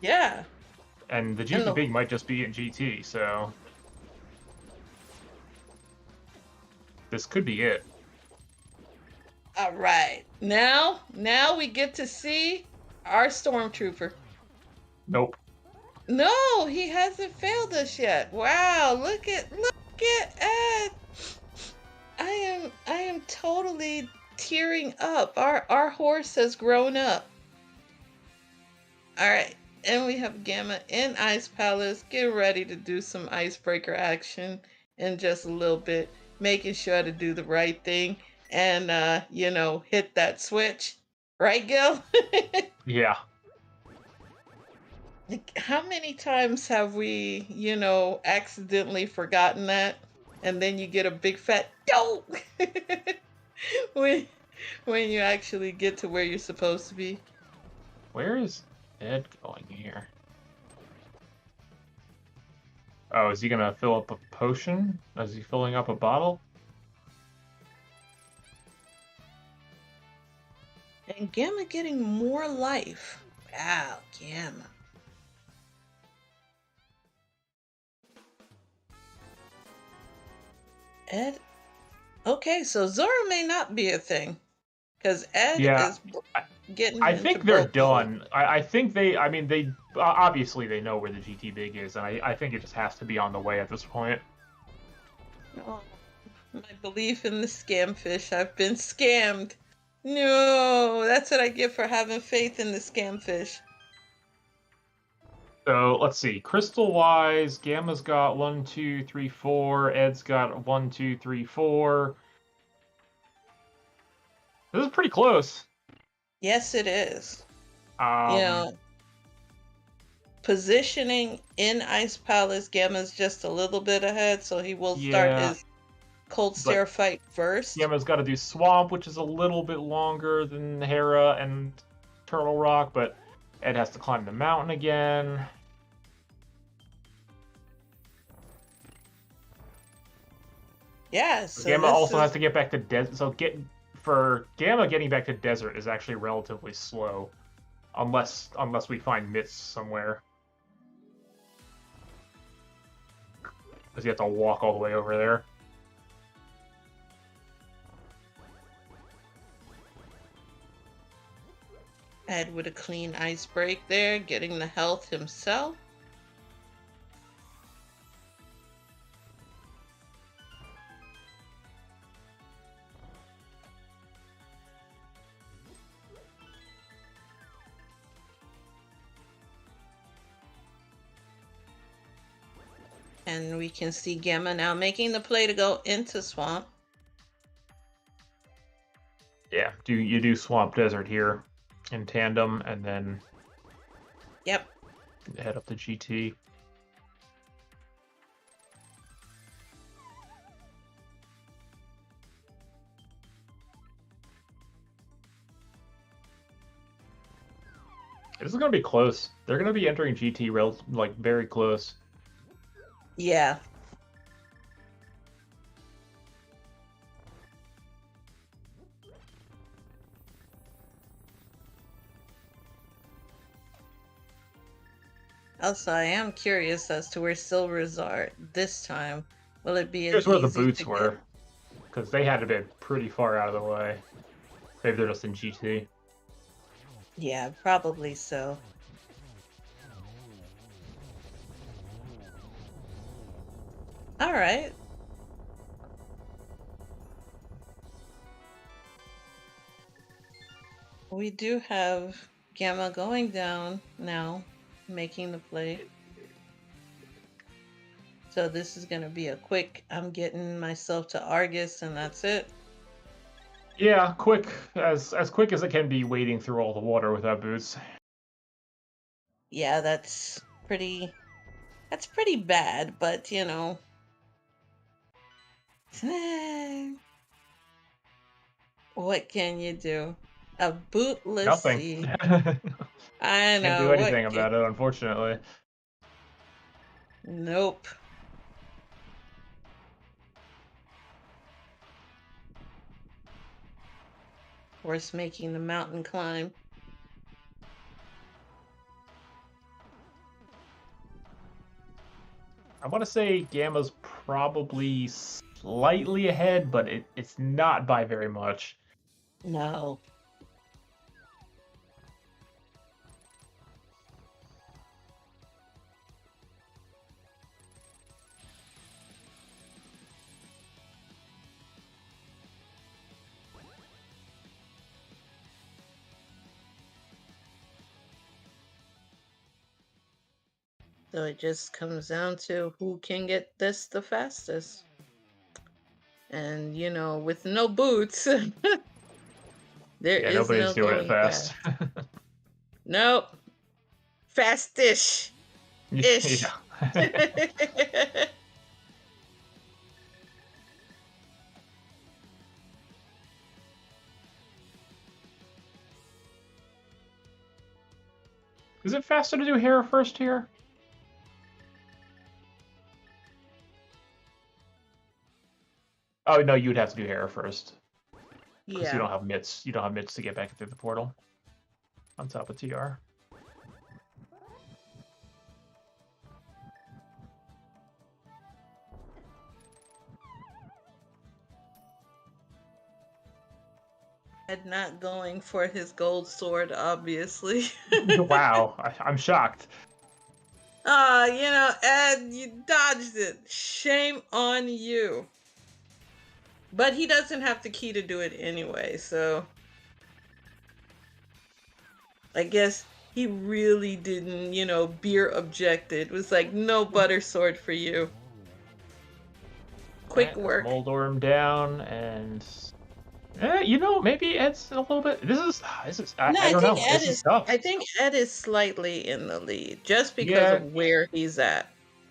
yeah. And the GT big might just be in GT, so this could be it. All right, now we get to see our Stormtrooper. Nope. No, he hasn't failed us yet. Wow, look at Ed. I am totally tearing up. Our horse has grown up. All right, and we have Gamma in Ice Palace. Get ready to do some icebreaker action in just a little bit, making sure to do the right thing and you know, hit that switch. Right, Gil? Yeah. How many times have we, you know, accidentally forgotten that, and then you get a big fat dope when you actually get to where you're supposed to be? Where is Ed going here? Oh, is he gonna fill up a potion? Is he filling up a bottle? And Gamma getting more life. Wow, Gamma. Ed? Okay, so Zora may not be a thing. Because Ed is getting I into think they're both done. I think they, I mean, they, obviously they know where the GT big is, and I think it just has to be on the way at this point. Oh, my belief in the scamfish. I've been scammed. No, that's what I get for having faith in the scamfish. So let's see. Crystal wise, Gamma's got 1, 2, 3, 4. Ed's got 1, 2, 3, 4. This is pretty close. Yes, it is. You know, positioning in Ice Palace, Gamma's just a little bit ahead, so he will start his Cold Stare fight first. Gamma's got to do Swamp, which is a little bit longer than Hera and Turtle Rock, but Ed has to climb the mountain again. Yeah, so Gamma also has to get back to desert. So for Gamma, getting back to desert is actually relatively slow, unless we find myths somewhere. Because you have to walk all the way over there. Ed with a clean ice break there, getting the health himself. And we can see Gamma now making the play to go into Swamp. Yeah, you do Swamp Desert here in tandem, and then head up to GT. This is gonna be close. They're gonna be entering GT very close. Yeah. Also, I am curious as to where silvers are this time. Will it be as Here's where the easy boots to were, get? because they had to be pretty far out of the way. Maybe they're just in GT. Yeah, probably so. All right. We do have Gamma going down now, making the play. So this is going to be a quick, I'm getting myself to Argus and that's it. Yeah, quick as quick as it can be, wading through all the water without boots. Yeah, that's pretty bad, but you know. What can you do? A bootless Nothing. sea. Can't I do know anything what can. about it, unfortunately. Nope. Worth making the mountain climb. I want to say Gamma's probably slightly ahead, but it's not by very much. No. So it just comes down to who can get this the fastest. And you know, with no boots, there Yeah, is nobody's no doing it going fast. fast. Nope. Fastish. Ish. Yeah. Is it faster to do Hera first here? Oh no, you'd have to do Hera first. Because you Yeah. don't have mitts. You don't have mitts to get back through the portal. On top of TR. And not going for his gold sword, obviously. Wow, I'm shocked. You know, Ed, you dodged it. Shame on you. But he doesn't have the key to do it anyway, so I guess he really didn't, you know, beer objected. It was like, no butter sword for you. Quick work. Moldorm down, and you know, maybe Ed's a little bit. This is No, I don't know. This is tough. I think Ed is slightly in the lead just because Yeah, of where he's at.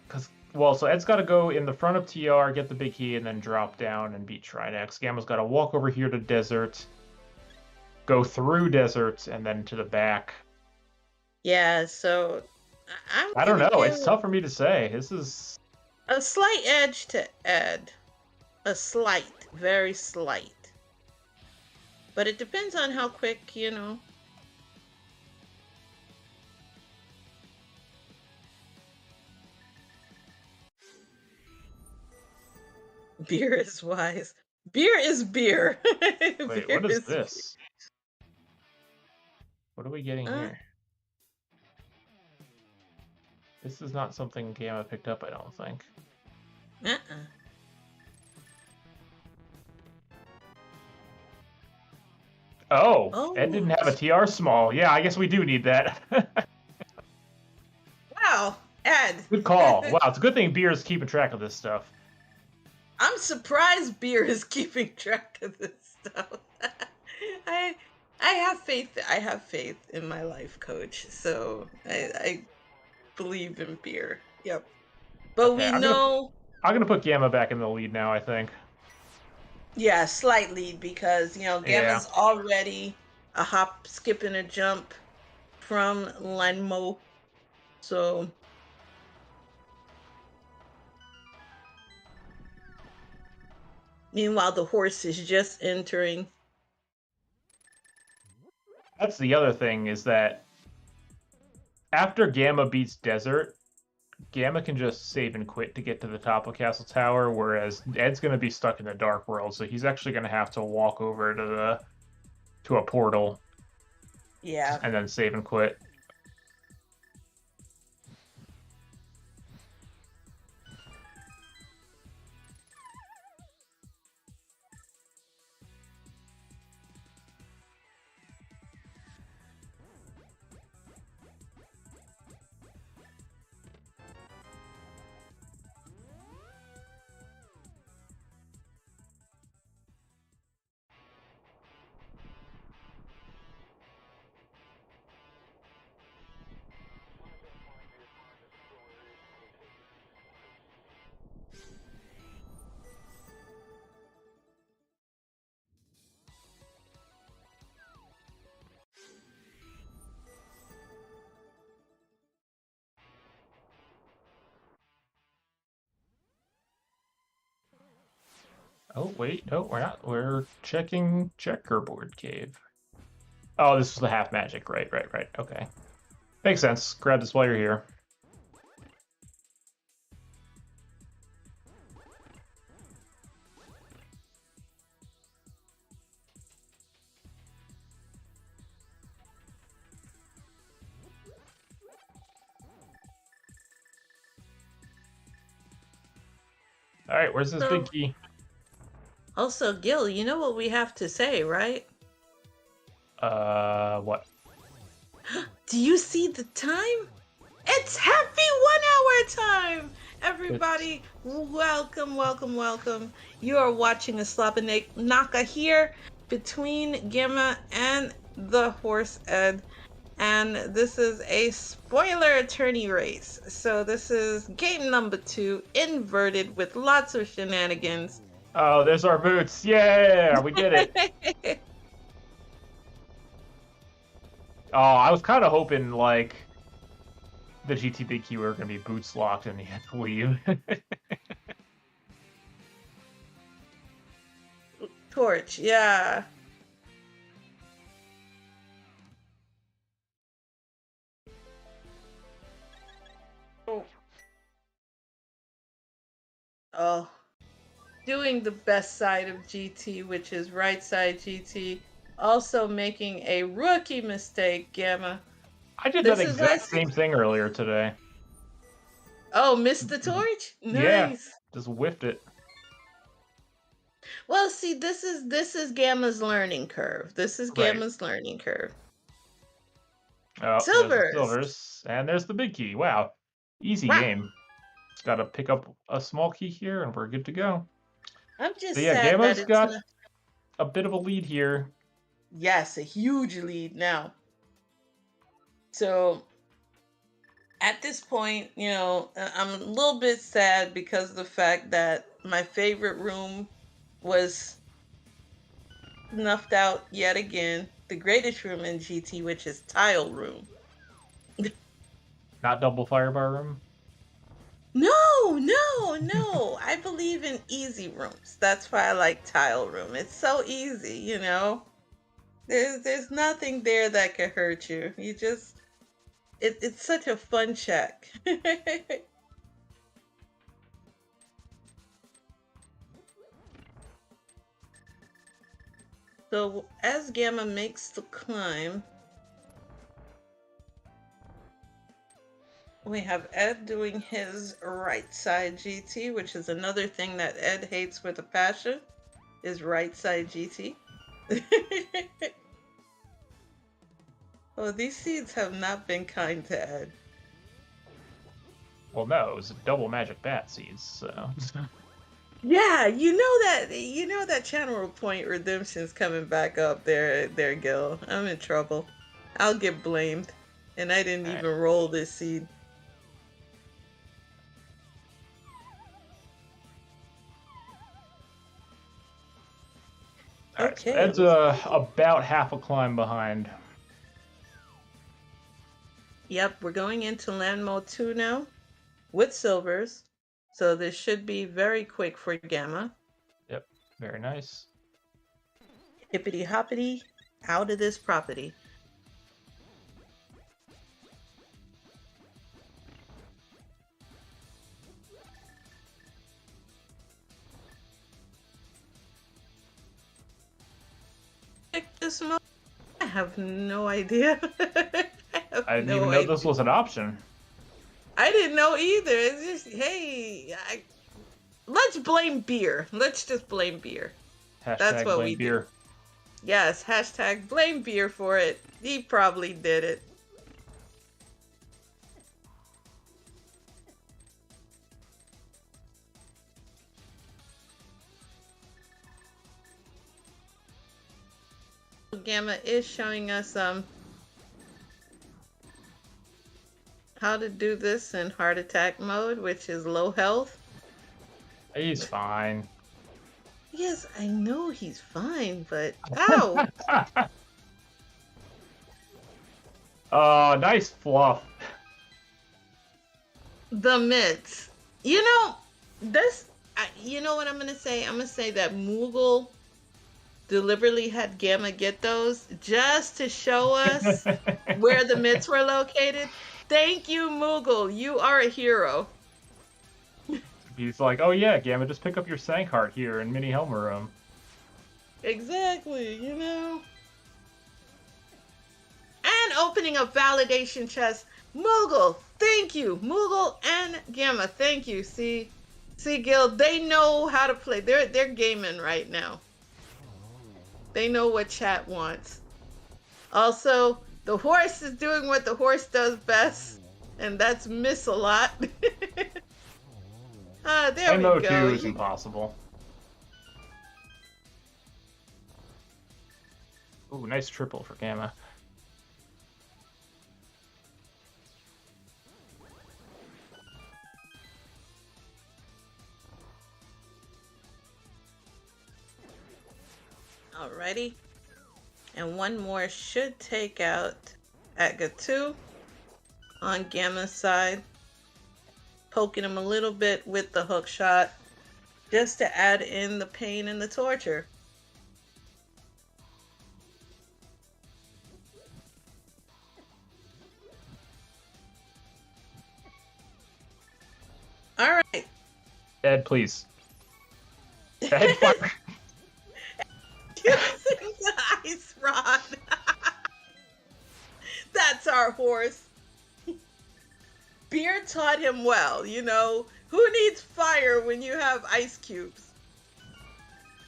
because well, so Ed's got to go in the front of TR, get the big key, and then drop down and beat Trinex. Gamma's got to walk over here to Desert, go through Desert, and then to the back. Yeah, so I'm I don't gonna know. give It's tough for me to say. This is a slight edge to Ed. A slight, very slight. But it depends on how quick, you know. Beer is wise. Beer is beer. wait. Beer What is is this? What are we getting here? This is not something Gamma picked up, I don't think. Uh-uh. Oh, Ed didn't have a TR small. Yeah, I guess we do need that. Wow, Ed. Good call. Wow, it's a good thing Beer is keeping track of this stuff. I'm surprised Beer is keeping track of this stuff. I have faith. I have faith in my life coach, so I believe in Beer. Yep. But Okay, we know. I'm gonna put Gamma back in the lead now, I think. Yeah, slight lead because you know Gamma's already a hop, skip, and a jump from Lanmo, so Meanwhile, the horse is just entering. That's the other thing, is that after Gamma beats Desert, Gamma can just save and quit to get to the top of Castle Tower, whereas Ed's going to be stuck in the Dark World, so he's actually going to have to walk over to a portal. Yeah. And then save and quit. Oh, wait. No, we're not. We're checking Checkerboard Cave. Oh, this was the half magic. Right. Okay. Makes sense. Grab this while you're here. All right, where's this big key? Also, Gil, you know what we have to say, right? What? Do you see the time? It's happy 1 hour time! Everybody, welcome, welcome, welcome. You are watching a Slobberknocker here between Gamma and the horse Ed. And this is a spoiler attorney race. So this is game number 2, inverted with lots of shenanigans. Oh, there's our boots. Yeah, we did it. Oh, I was kind of hoping, like, the GTD key were going to be boots locked and he had to leave. Torch, yeah. Oh. Doing the best side of GT, which is right side GT. Also making a rookie mistake, Gamma. I did that exact same thing earlier today. Oh, missed the torch? Nice. Yeah, just whiffed it. Well, see, this is Gamma's learning curve. This is Gamma's learning curve. Oh, Silvers. Silvers. And there's the big key. Wow. Easy game. Just got to pick up a small key here and we're good to go. I'm just so, yeah, sad Gamma's that it's got a bit of a lead here. Yes, a huge lead now. So at this point, you know, I'm a little bit sad because of the fact that my favorite room was snuffed out yet again. The greatest room in GT, which is Tile Room. Not double firebar room? No. I believe in easy rooms. That's why I like Tile Room. It's so easy, you know. There's nothing there that could hurt you. You just it's such a fun check. So as Gamma makes the climb, we have Ed doing his right side GT, which is another thing that Ed hates with a passion, is right side GT. Oh, these seeds have not been kind to Ed. Well, no, it was double magic bat seeds, so... Yeah, you know that channel point redemption's coming back up there, Gil. I'm in trouble. I'll get blamed. And I didn't even roll this seed. Okay. Ed's about half a climb behind. Yep, we're going into land mode 2 now with silvers. So this should be very quick for Gamma. Yep. Very nice. Hippity hoppity, out of this property. Pick this mode? I have no idea. I didn't even know this was an option. I didn't know either. It's just, hey, let's blame beer. Let's just blame beer. That's what we beer. do. Yes, hashtag blame beer for it. He probably did it. Gamma is showing us how to do this in heart attack mode, which is low health. He's fine. Yes, I know he's fine, but ow! Oh, nice fluff. The mitts. You know, you know what I'm gonna say? I'm gonna say that Moogle deliberately had Gamma get those just to show us where the mitts were located. Thank you, Moogle. You are a hero. He's like, oh yeah, Gamma, just pick up your Sank Heart here in Mini Helmer Room. Exactly, you know. And opening a validation chest. Moogle, thank you. Moogle and Gamma, thank you. See, Gil, they know how to play. They're gaming right now. They know what chat wants. Also, the horse is doing what the horse does best, and that's miss a lot. There we go. MO2 is impossible. Ooh, nice triple for Gamma. Alrighty. And one more should take out Aga 2 on Gamma's side. Poking him a little bit with the hook shot just to add in the pain and the torture. All right. Ed, please. Ed, fuck. Using the ice rod. That's our horse. Beer taught him well, you know. Who needs fire when you have ice cubes?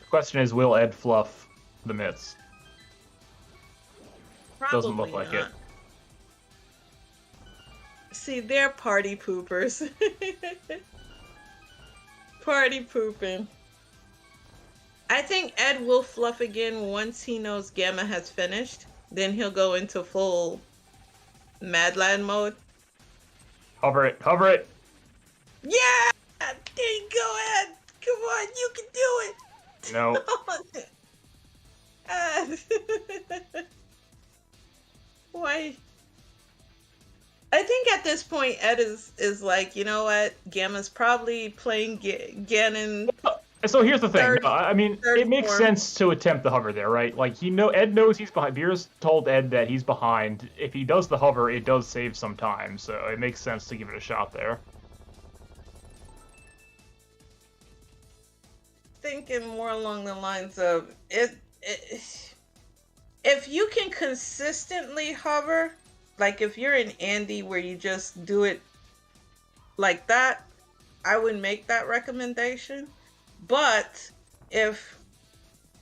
The question is, will Ed fluff the mitts? Probably Doesn't look like it. not. See, they're party poopers. Party pooping. I think Ed will fluff again once he knows Gamma has finished. Then he'll go into full Madland mode. Hover it, hover it! Yeah! There you go, Ed! Come on, you can do it! No. Ed. Why? I think at this point, Ed is like, you know what? Gamma's probably playing Ganon. So here's the thing. I mean, it makes form. sense to attempt the hover there, right? Like, Ed knows he's behind. Beer's told Ed that he's behind. If he does the hover, it does save some time, so it makes sense to give it a shot there. Thinking more along the lines of if you can consistently hover, like if you're in Andy where you just do it like that, I would make that recommendation. But if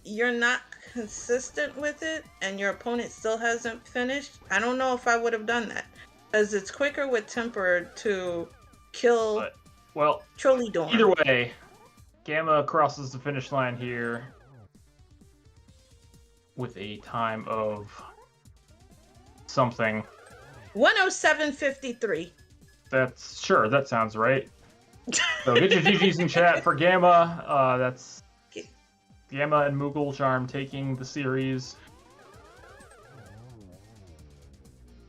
you're not consistent with it and your opponent still hasn't finished, I don't know if I would have done that. Because it's quicker with Temper to kill Trollydorn. Either way, Gamma crosses the finish line here with a time of something. 107.53. That sounds right. So get your GGs in chat for Gamma. That's Gamma and Moogle Charm taking the series.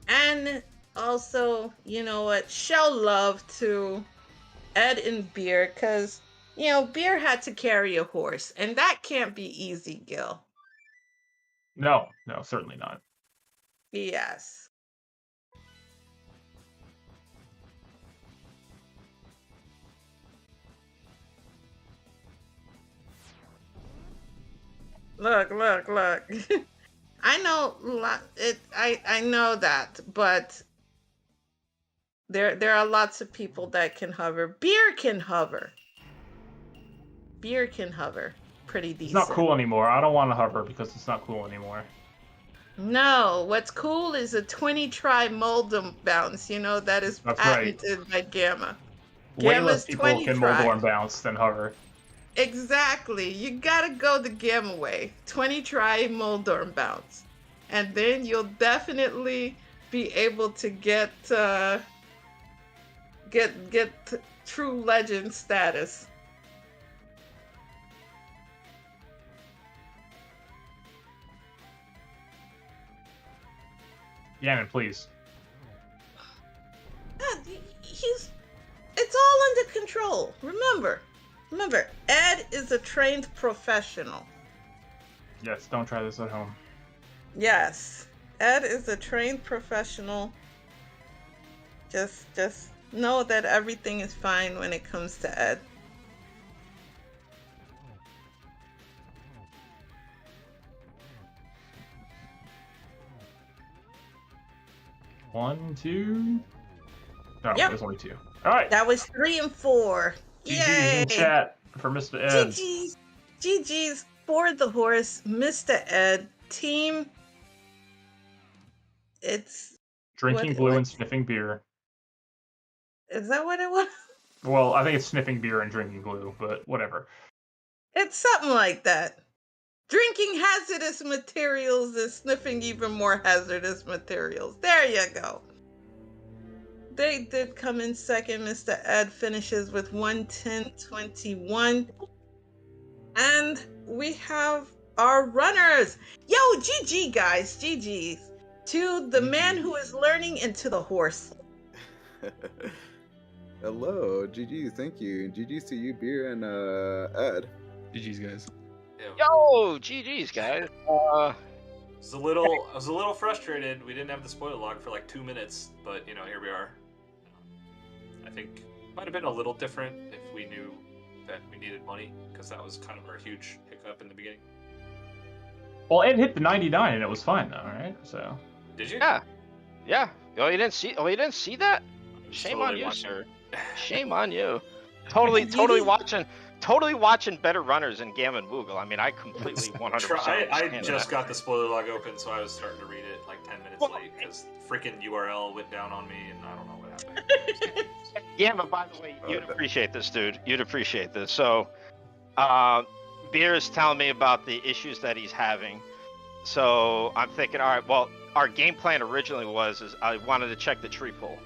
And also, you know what? Show love to Ed and Beer, because, Beer had to carry a horse, and that can't be easy, Gil. No, certainly not. Yes. Look. I know I know that, but there are lots of people that can hover. Beer can hover. Pretty decent. It's not cool anymore. I don't want to hover because it's not cool anymore. No, what's cool is a 20 try Moldum bounce. That is That's patented by Gamma. Way less Gamma's people 20 can try. Moldorm bounce than hover. Exactly. You gotta go the Gamma way. 20 try Moldorm bounce. And then you'll definitely be able to get true legend status. Ganon, please. It's all under control. Remember, Ed is a trained professional. Yes, don't try this at home. Yes, Ed is a trained professional. Just know that everything is fine when it comes to Ed. One, two. No, Yep. there's only two. All right. That was 3 and 4. GG's Yay! in chat for Mr. Ed. GG's for the horse, Mr. Ed. Team. It's Drinking blue and sniffing beer. Is that what it was? Well, I think it's sniffing beer and drinking glue, but whatever. It's something like that. Drinking hazardous materials and sniffing even more hazardous materials. There you go. They did come in second. Mr. Ed finishes with 110.21. And we have our runners. Yo, GG, guys. GG's. To the man who is learning and to the horse. Hello, GG's, thank you. And GG's to you, Beer and Ed. GG's, guys. Yo, GG's, guys. I was a little frustrated. We didn't have the spoiler log for like 2 minutes, but here we are. I think it might have been a little different if we knew that we needed money, because that was kind of our huge hiccup in the beginning. Well, Ed hit the 99 and it was fine though, right? So. Did you? Yeah. Oh, you didn't see that? Shame on you, sir. Shame on you. Totally watching better runners than Gamma and Woogle. I mean, I completely 100%. I just got the spoiler log open, so I was starting to read it like 10 minutes late because freaking URL went down on me, and I don't know what happened. Gamma, by the way, you'd appreciate this, dude. You'd appreciate this. So, Beer is telling me about the issues that he's having. So I'm thinking, all right, well, our game plan originally was I wanted to check the tree pull.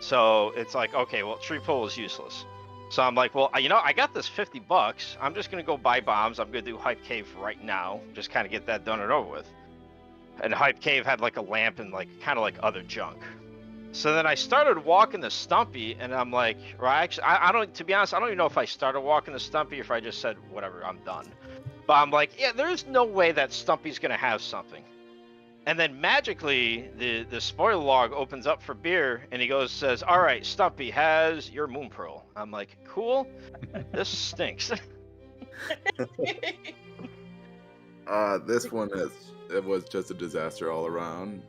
So it's like, okay, well, tree pull is useless. So I'm like, well, I got this $50. I'm just going to go buy bombs. I'm going to do Hype Cave right now. Just kind of get that done and over with. And Hype Cave had like a lamp and like kind of like other junk. So then I started walking the Stumpy and I'm like, I don't, to be honest, I don't even know if I started walking the Stumpy or if I just said, whatever, I'm done. But I'm like, yeah, there's no way that Stumpy's going to have something. And then magically, the spoiler log opens up for Beer, and he says, all right, Stumpy has your Moon Pearl. I'm like, cool. This stinks. This one it was just a disaster all around.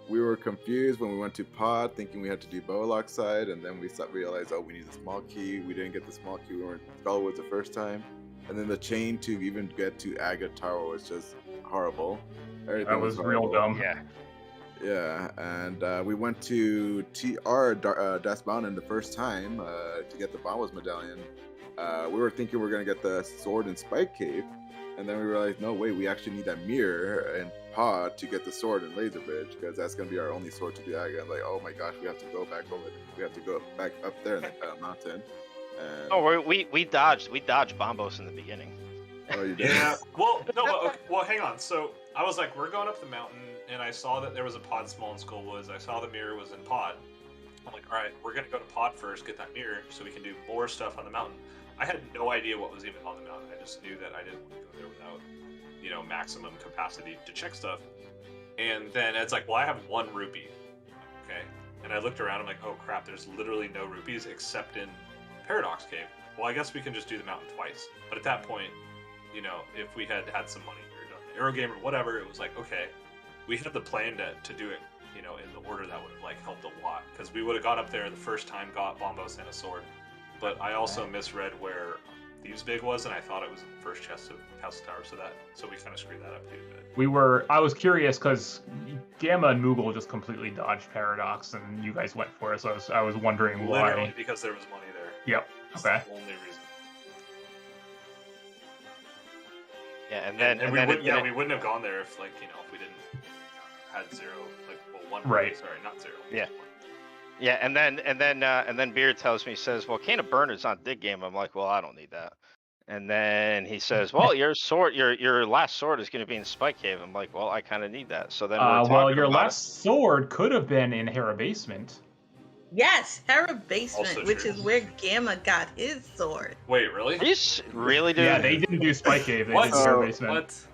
We were confused when we went to Pod, thinking we had to do Bowlock side, and then we realized, we need a small key. We didn't get the small key. We weren't Skullwoods the first time. And then the chain to even get to Aga Tower was just horrible. Everything that was real dumb. Yeah, and we went to TR Das Mountain the first time to get the Bombos medallion. We were thinking we were going to get the sword in Spike Cave, and then we realized, no, wait, we actually need that mirror and Pod to get the sword in Laser Bridge, because that's going to be our only sword to do Aga. I'm like, oh my gosh, we have to go back over there. We have to go back up there in the mountain. And... Oh, we dodged Bombos in the beginning. Oh, you did? Yeah. Well, no, but okay, well, hang on. So I was like, we're going up the mountain, and I saw that there was a Pod small in Skullwoods. I saw the mirror was in Pod. I'm like, all right, we're gonna go to Pod first, get that mirror, so we can do more stuff on the mountain. I had no idea what was even on the mountain. I just knew that I didn't want to go there without, maximum capacity to check stuff. And then it's like, well, I have 1 rupee. Okay. And I looked around, I'm like, oh crap, there's literally no rupees except in Paradox Cave. Well, I guess we can just do the mountain twice. But at that point, if we had had some money or done the Aero game or whatever, it was like, okay, we had the plan to do it, in the order that would have like helped a lot. Because we would have got up there the first time, got Bombos and a sword. But I also misread where Thieves' Big was, and I thought it was in the first chest of Castle Tower, so we kind of screwed that up too. But I was curious because Gamma and Moogle just completely dodged Paradox, and you guys went for it. So I was wondering why. Literally because there was money there. Yep. That's Okay. the only reason. Yeah, and then we wouldn't have gone there if if we didn't had 0, 1. Right. Sorry, not 0. Yeah. Yeah, and then Beard tells me, he says, "Well, Cane of Burner's on Dig Game." I'm like, "Well, I don't need that." And then he says, "Well, your last sword is going to be in Spike Cave." I'm like, "Well, I kind of need that." So then your last sword could have been in Hera Basement. Yes, Hera Basement, Also which true. is where Gamma got his sword. Wait, really? Are you really, dude? Yeah, they didn't do Spike Cave. They What? did Hera Basement. What?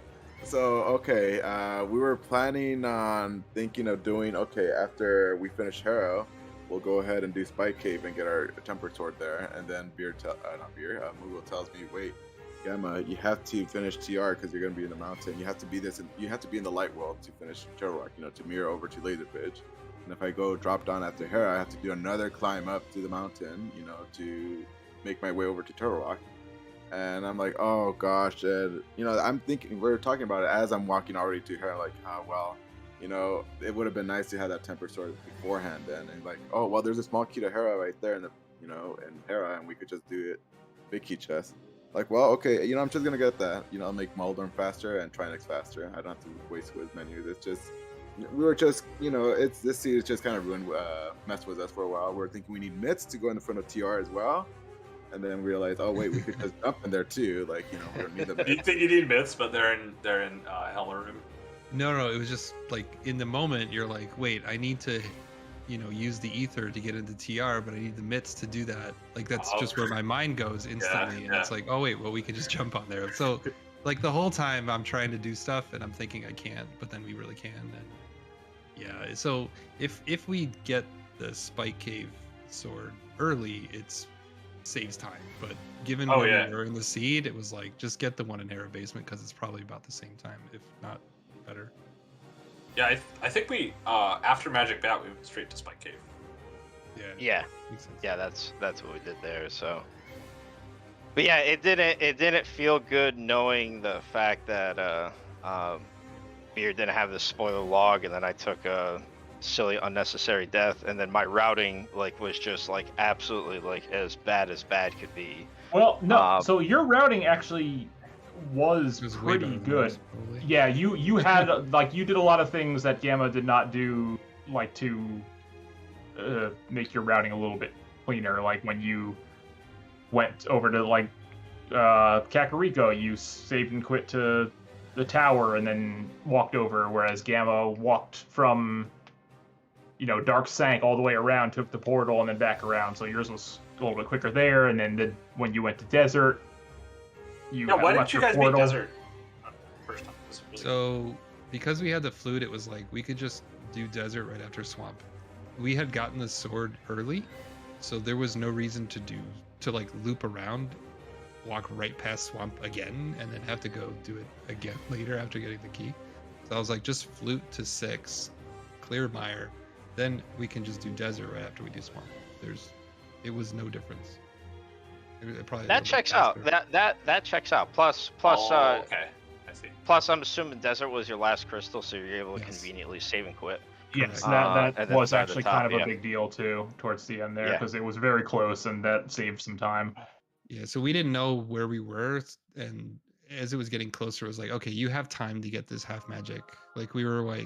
So, okay, we were planning on thinking of doing, after we finish Hero, we'll go ahead and do Spike Cave and get our Tempered Sword there. And then Moogle tells me, wait, Gamma, you have to finish TR because you're going to be in the mountain. You have to be in the light world to finish Turtle Rock, to mirror over to Laserfish. And if I go drop down after Hera, I have to do another climb up to the mountain, to make my way over to Turtle Rock. And I'm like, oh gosh, and I'm thinking, we're talking about it as I'm walking already to her, like, it would have been nice to have that Tempered Sword beforehand. And like, oh well, there's a small key to Hera right there in in Hera, and we could just do it big key chest. Like, well, okay, I'm just gonna get that. I'll make Muldorm faster and Trinix faster. I don't have to waste with menus. It's just we were just, this series just kind of messed with us for a while. We're thinking we need mitts to go in the front of TR as well. And then realized, oh wait, we could just jump in there too. Like, we don't need the. You think you need myths, but they're in Helmer Room. No, it was just like in the moment you're like, wait, I need to, use the ether to get into TR, but I need the mitts to do that. Like that's just where my mind goes instantly, and it's like, oh wait, well we can just jump on there. So, like the whole time I'm trying to do stuff and I'm thinking I can't, but then we really can. And yeah, so if we get the Spike Cave sword early, it's saves time, but given we were in the seed, it was like just get the one in Hera Basement because it's probably about the same time, if not better. Yeah, I think we after Magic Bat we went straight to Spike Cave. Yeah, Makes sense. yeah. That's what we did there. So, but yeah, it didn't feel good knowing the fact that Beard didn't have the spoiler log, and then I took a silly unnecessary death, and then my routing was just absolutely as bad could be. Well, no. So your routing actually was way pretty better than good. ours, probably. Yeah, you had you did a lot of things that Gamma did not do, to make your routing a little bit cleaner. Like when you went over to Kakariko, you saved and quit to the tower and then walked over, whereas Gamma walked from Dark Sank all the way around, took the portal, and then back around. So yours was a little bit quicker there. And then when you went to Desert, why didn't you guys beat Desert first time? So because we had the flute, it was like we could just do Desert right after Swamp. We had gotten the sword early, so there was no reason to loop around, walk right past Swamp again, and then have to go do it again later after getting the key. So I was like, just flute to 6, clear Mire, then we can just do Desert right after we do Swamp. It was no difference. It probably That checks out. That checks out. Plus, okay, I see. Plus, I'm assuming Desert was your last crystal, so you're able to Yes. conveniently save and quit. Yes, And that then was start at the actually top, kind of yeah. a big deal too towards the end there Yeah. because it was very close and that saved some time. Yeah, so we didn't know where we were, and as it was getting closer, it was like, okay, you have time to get this half magic. Like we were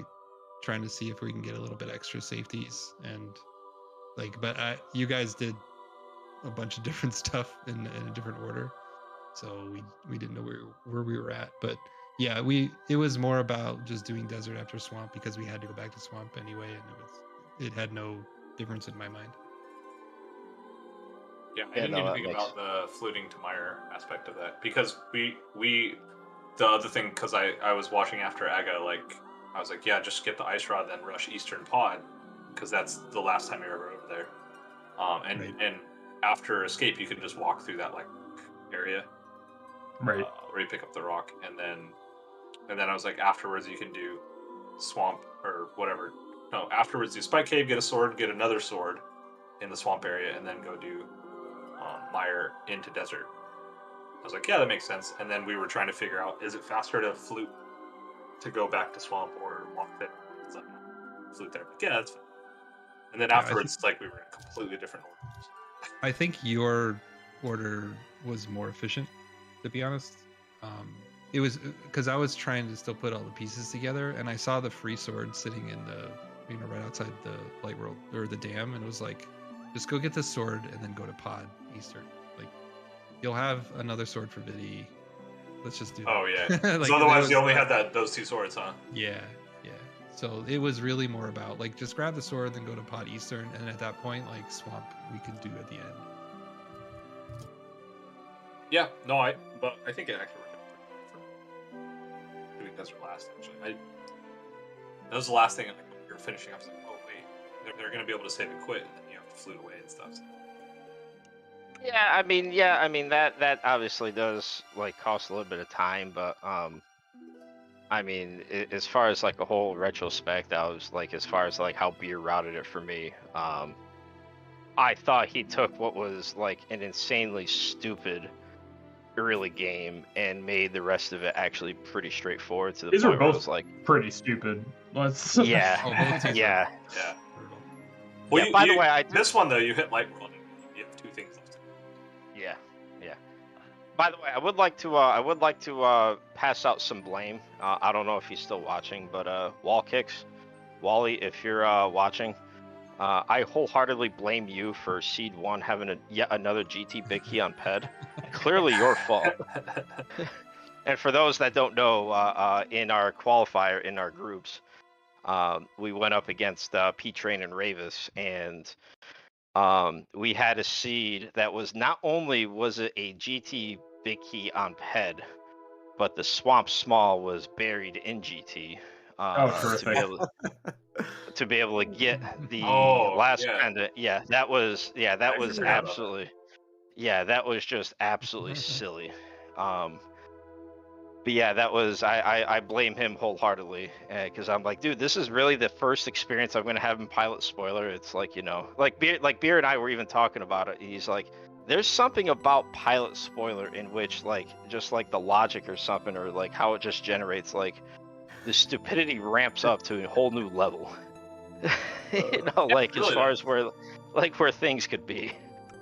trying to see if we can get a little bit extra safeties, and but you guys did a bunch of different stuff in a different order, so we didn't know where we were at. But yeah, it was more about just doing Desert after Swamp because we had to go back to Swamp anyway, and it had no difference in my mind. Yeah, I Yeah, didn't no, even that think makes- about the fluting to mire aspect of that because we the other thing because I was watching after Aga, like I was like, yeah, just get the ice rod then rush Eastern Pod because that's the last time you're ever over there. And after escape you can just walk through that like area Right. where you pick up the rock and then I was like afterwards you can do swamp or whatever. No, afterwards do Spike Cave, get a sword, get another sword in the swamp area, and then go do mire into desert. I was like, yeah, that makes sense. And then we were trying to figure out, is it faster to flute to go back to swamp or walk there? It's like, flute there. But yeah, that's fine. And then Yeah, afterwards, it's like we were in completely different orders. I think your order was more efficient, to be honest. It was because I was trying to still put all the pieces together, and I saw the free sword sitting in the, right outside the light world or the dam, and it was like, just go get this sword and then go to Pod Eastern. Like, you'll have another sword for Vidi. Let's just do that. Oh yeah. Like, So otherwise, there you was- only had those two swords, huh? Yeah. So it was really more about like just grab the sword, then go to Pod Eastern, and at that point, like swamp, we could do at the end. Yeah. No, but I think it actually worked out pretty well for doing desert last. Actually, that was the last thing. Like, when we were finishing, I was like, oh wait, they're going to be able to save and quit, and then you have to flute away and stuff. So. Yeah, I mean that obviously does like cost a little bit of time, but I mean, as far as like a whole retrospect, I was like, as far as like how Beer routed it for me, I thought he took what was like an insanely stupid early game and made the rest of it actually pretty straightforward to the These point are where it both was like, pretty stupid. Let's. yeah, Oh, both teams are yeah. Yeah. brutal. Well, Yeah, by the way, this one though, you hit light world. And you have two things left. Yeah. By the way, I would like to pass out some blame. I don't know if he's still watching, but Wall Kicks, Wally, if you're watching, I wholeheartedly blame you for Seed 1 having yet another GT Big Key on PED. Clearly your fault. And for those that don't know, in our qualifier in our groups, we went up against P-Train and Ravis, and we had a seed that was not only was it a GT Big Key on PED, but the Swamp Small was buried in GT. To be able to get the last kind of that was absolutely that was just absolutely silly. But yeah, that was I blame him wholeheartedly because I'm like, dude, this is really the first experience I'm gonna have in Pilot Spoiler. It's like, like Beer and I were even talking about it. He's like, there's something about Pilot Spoiler in which like just like the logic or something, or like how it just generates like the stupidity ramps up to a whole new level. Like really as far as where things could be.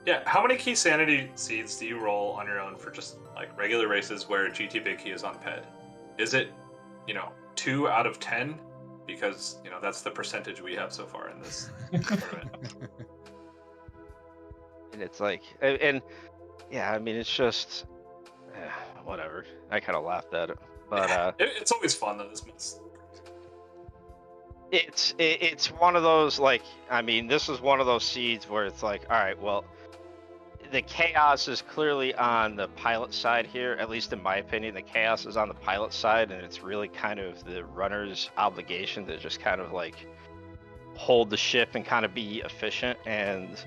Yeah, how many key sanity seeds do you roll on your own for just like regular races where GT Big Key is on PED? Is it, 2 out of 10? Because, that's the percentage we have so far in this tournament. And it's like, and yeah, I mean, it's just, whatever. I kind of laughed at it, but it's always fun though. It's one of those like, I mean, this is one of those seeds where it's like, all right, well, the chaos is clearly on the pilot side here, at least in my opinion. The chaos is on the pilot side, and it's really kind of the runner's obligation to just kind of like hold the ship and kind of be efficient. And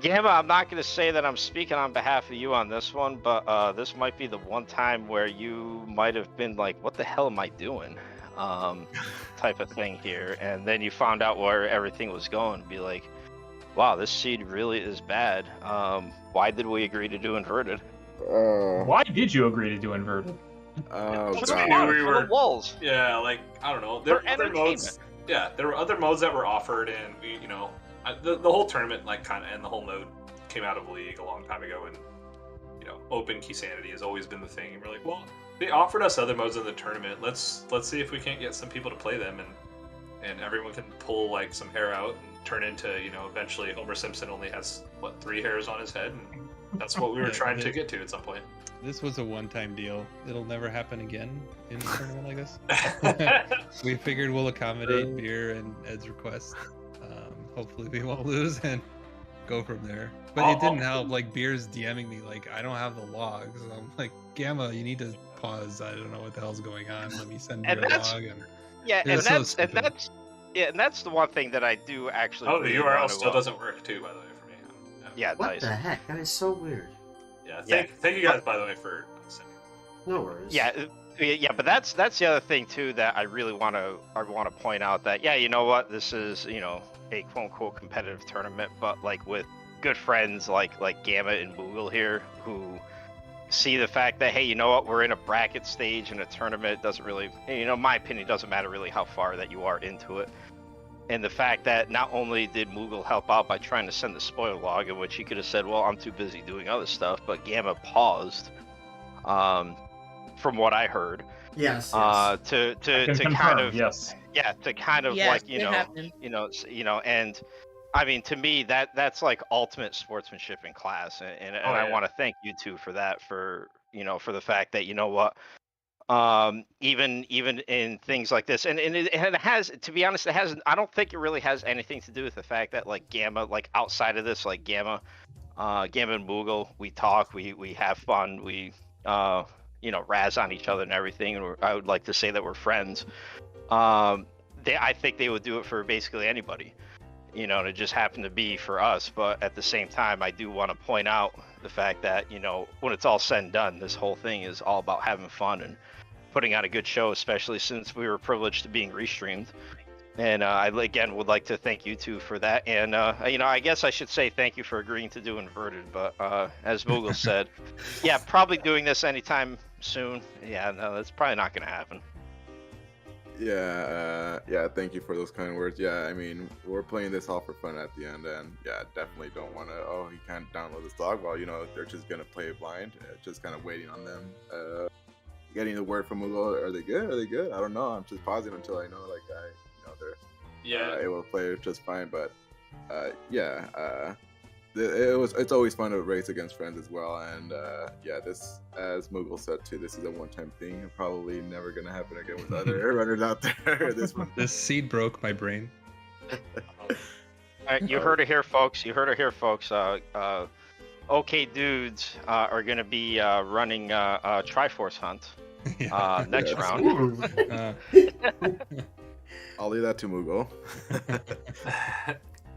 Gamma, I'm not going to say that I'm speaking on behalf of you on this one, but this might be the one time where you might have been like, what the hell am I doing? Type of thing here. And then you found out where everything was going. Be like, wow, this seed really is bad. Why did we agree to do inverted? Why did you agree to do inverted? We were walls. Yeah, like I don't know. There were other modes. Yeah, there were other modes that were offered, and we, the whole tournament, like kind of, and the whole mode came out of League a long time ago, and open key sanity has always been the thing. And we're like, well, they offered us other modes in the tournament. Let's see if we can't get some people to play them, and everyone can pull like some hair out and turn into, eventually Homer Simpson only has 3 hairs on his head, and that's what we were trying to get to at some point. This was a one-time deal. It'll never happen again in a tournament like this. We figured we'll accommodate Beer and Ed's request. Hopefully we won't lose and go from there. But it didn't help. Like Beer's DMing me like I don't have the logs. I'm like, Gamma, you need to pause. I don't know what the hell's going on. Let me send Beer a log. And that's the one thing that I do actually. Oh, the really URL want still doesn't work too, by the way, for me. Yeah, What nice. the heck? That is so weird. Yeah, thank you guys, by the way, for sending. No worries. Yeah, but that's the other thing too that I really want to point out that you know what, this is a quote unquote competitive tournament, but like with good friends like Gamma and Moogle here who see the fact that hey, you know what, we're in a bracket stage in a tournament. It doesn't really, my opinion, doesn't matter really how far that you are into it. And the fact that not only did Moogle help out by trying to send the spoiler log, in which he could have said, well, I'm too busy doing other stuff, but Gamma paused, from what I heard. Yes. To kind of to kind of Yes, like happened. and I mean, to me that's like ultimate sportsmanship in class, and I want to thank you two for that, for the fact that even in things like this, and it has, to be honest, I don't think it really has anything to do with the fact that like Gamma, like outside of this, like Gamma and Moogle, we talk, we have fun, we razz on each other and everything, and I would like to say that we're friends. I think they would do it for basically anybody, and it just happened to be for us. But at the same time, I do want to point out the fact that when it's all said and done, this whole thing is all about having fun and putting out a good show, especially since we were privileged to being restreamed. And I again would like to thank you two for that. And I guess I should say thank you for agreeing to do Inverted. But as Moogle said, probably doing this anytime soon. Yeah, no, that's probably not going to happen. Yeah, thank you for those kind words. Yeah, I mean, we're playing this all for fun at the end, and definitely don't want to, you can't download this dog. Well, they're just going to play it blind, just kind of waiting on them. Getting the word from Google, are they good? I don't know. I'm just pausing until I know, they're able to play it just fine. But it's always fun to race against friends as well. And this, as Moogle said too, this is a one-time thing. Probably never gonna happen again with other runners out there. This seed broke my brain. All right, you heard it here, folks. OK Dudes are gonna be running a Triforce Hunt next round. I'll leave that to Moogle.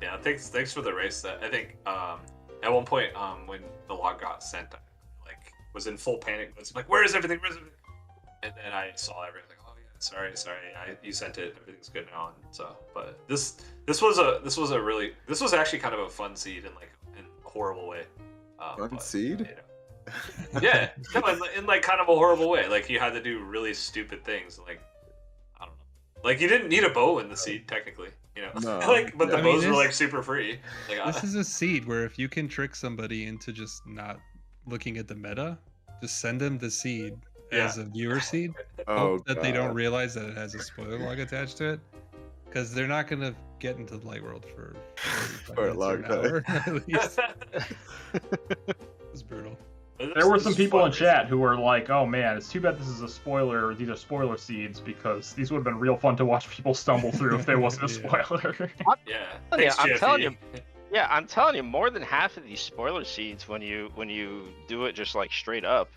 Yeah, thanks for the race. I think at one point when the log got sent, I was in full panic. I was like, where is everything? And then I saw everything. Oh yeah, sorry. You sent it. Everything's good now. And so, but this was actually kind of a fun seed in a horrible way. Fun seed? Yeah, no, in kind of a horrible way. Like you had to do really stupid things. I don't know. You didn't need a bow in the seed technically. No. But the bows were super free. This is a seed where if you can trick somebody into just not looking at the meta, just send them the seed as a viewer seed. Hope that they don't realize that it has a spoiler log attached to it, because they're not gonna get into the light world for a long time. At least. It's brutal. There were some people in chat who were like, "Oh man, it's too bad this is a spoiler. These are spoiler seeds, because these would have been real fun to watch people stumble through if there wasn't a spoiler." I'm telling you, more than half of these spoiler seeds, when you do it just straight up,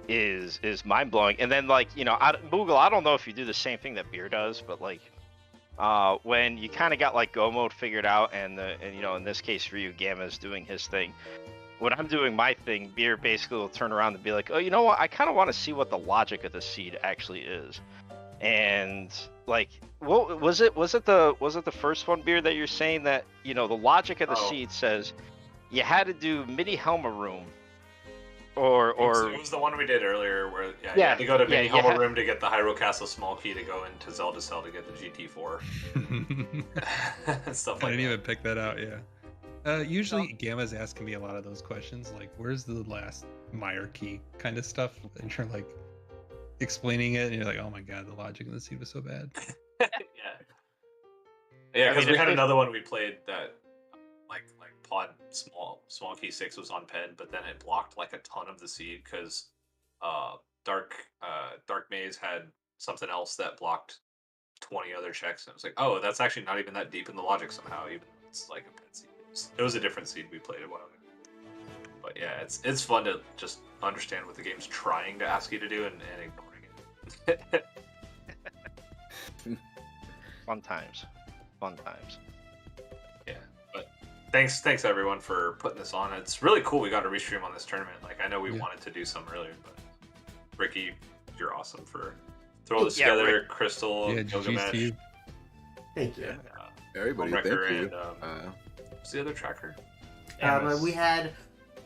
is mind blowing. And then Moogle, I don't know if you do the same thing that Beer does, but when you kind of got Go mode figured out, and in this case for you, Gamma's doing his thing. When I'm doing my thing, Beer basically will turn around and be like, "Oh, you know what? I kind of want to see what the logic of the seed actually is." And what was it the first one, Beer, that you're saying that the logic of the seed says you had to do mini Helma Room, or it was the one we did earlier where you had to go to mini Helma Room to get the Hyrule Castle small key to go into Zelda Cell to get the GT4 and stuff I didn't even pick that out. Usually Gamma's asking me a lot of those questions, where's the last Meyer key kind of stuff, and you're explaining it, and you're like, oh my god, the logic in the seed was so bad. Because we had another one we played that pod small key 6 was on pen, but then it blocked a ton of the seed because dark maze had something else that blocked 20 other checks, and it was oh, that's actually not even that deep in the logic somehow, even though it's a pen seed. it was a different seed we played a while ago. But yeah, it's fun to just understand what the game's trying to ask you to do and ignoring it. Fun times. Yeah, but thanks everyone for putting this on. It's really cool we got a restream on this tournament. Like, I know we wanted to do some earlier, but Ricky, you're awesome for throwing this together. Rick. Crystal, Gilgamesh. Thank you. Everybody, thank you. What's the other tracker? We had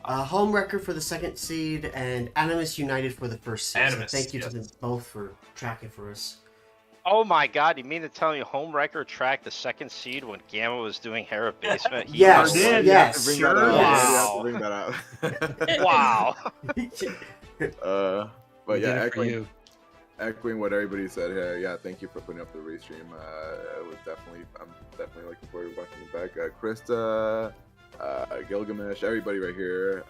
Home Wrecker for the second seed and Animus United for the first seed. Animus, so thank you yes. to them both for tracking for us. Oh my God! You mean to tell me Home Wrecker tracked the second seed when Gamma was doing Hera Basement? He Yes, was- yes. Bring Sure that is. up. Bring that up. Wow. But We did yeah, it for you. echoing what everybody said here. Yeah, thank you for putting up the restream. It was I'm definitely looking forward to watching it back. Krista, Gilgamesh, everybody right here.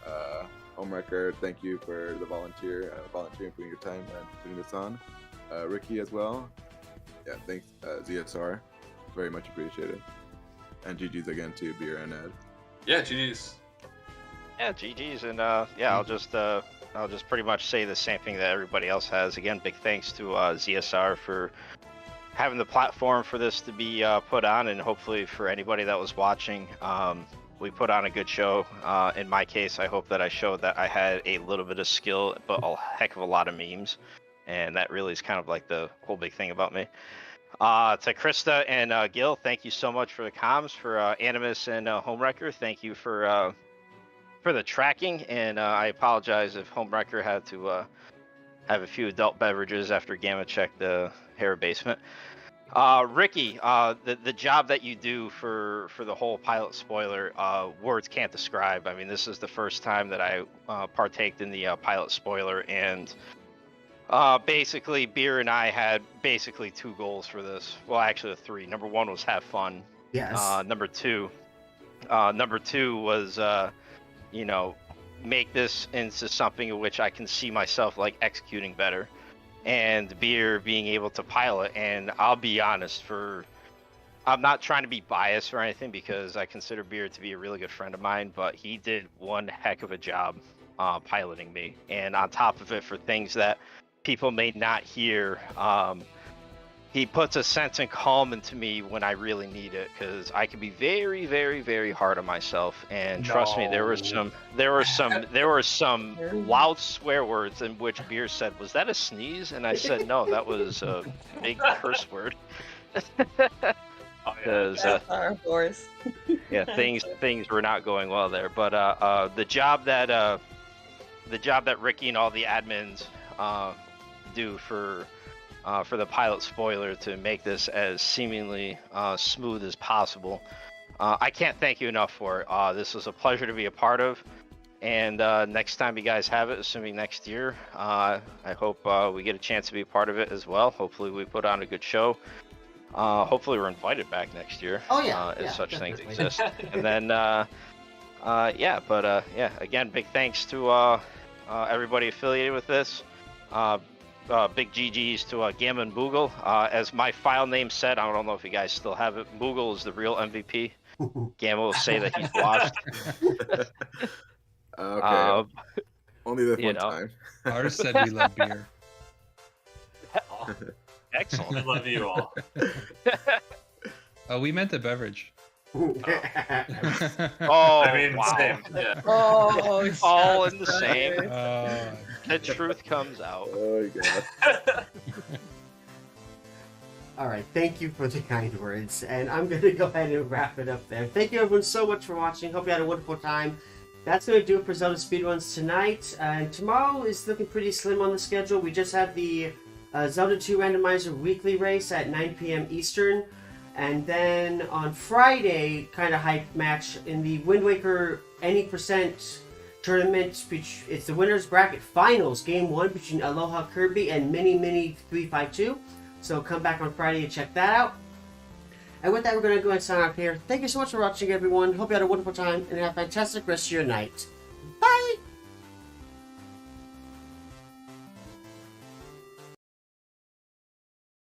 Home Record, thank you for the volunteering, putting your time and putting this on. Ricky as well. Yeah, thanks, ZSR. Very much appreciated. And GG's again to Beer and Ed. Yeah, GG's. Yeah, GG's, and I'll just pretty much say the same thing that everybody else has. Again, big thanks to ZSR for having the platform for this to be put on, and hopefully for anybody that was watching, we put on a good show. In my case, I hope that I showed that I had a little bit of skill, but a heck of a lot of memes, and that really is kind of like the whole big thing about me. To Krista and Gil, thank you so much for the comms, for Animus and Homewrecker. Thank you for the tracking, and I apologize if Homewrecker had to have a few adult beverages after Gamma checked the Hera Basement. Ricky, the job that you do for the whole pilot spoiler, words can't describe. I mean, this is the first time that I partaked in the pilot spoiler, and basically Beer and I had basically 2 goals for this. Well, actually 3. Number 1 was have fun. Yes. Number two was make this into something in which I can see myself like executing better, and Beer being able to pilot. And I'll be honest, I'm not trying to be biased or anything, because I consider Beer to be a really good friend of mine, but he did one heck of a job piloting me. And on top of it, for things that people may not hear, he puts a sense and calm into me when I really need it, because I can be very, very, very hard on myself. And trust me, there were some loud swear words in which Beer said, "Was that a sneeze?" And I said, "No, that was a big curse word." Because Our horse. yeah, things were not going well there. But the job that Ricky and all the admins do for the pilot spoiler to make this as seemingly smooth as possible, I can't thank you enough for it. This was a pleasure to be a part of, and next time you guys have it, assuming next year, I hope we get a chance to be a part of it as well. Hopefully we put on a good show. Hopefully we're invited back next year. Oh yeah. If such definitely. things exist. And then again, big thanks to everybody affiliated with this. Big GG's to Gamma and Boogle. As my file name said, I don't know if you guys still have it, Boogle is the real MVP. Gamma will say that he's washed. Okay. Only this one time. Ours said we love beer. Excellent. I love you all. Oh, we meant the beverage. Oh, I mean, wow. same. Yeah. Oh, All in the same. Oh, The truth comes out. Oh my god. All right, thank you for the kind words, and I'm going to go ahead and wrap it up there. Thank you everyone so much for watching. Hope you had a wonderful time. That's going to do it for Zelda Speedruns tonight, and tomorrow is looking pretty slim on the schedule. We just have the Zelda 2 Randomizer weekly race at 9 p.m. Eastern, and then on Friday, kind of hype match in the Wind Waker Any Percent tournament. It's the winners bracket finals, game 1 between Aloha Kirby and Mini 352. So come back on Friday and check that out. And with that, we're going to go and sign off here. Thank you so much for watching, everyone. Hope you had a wonderful time and have a fantastic rest of your night. Bye!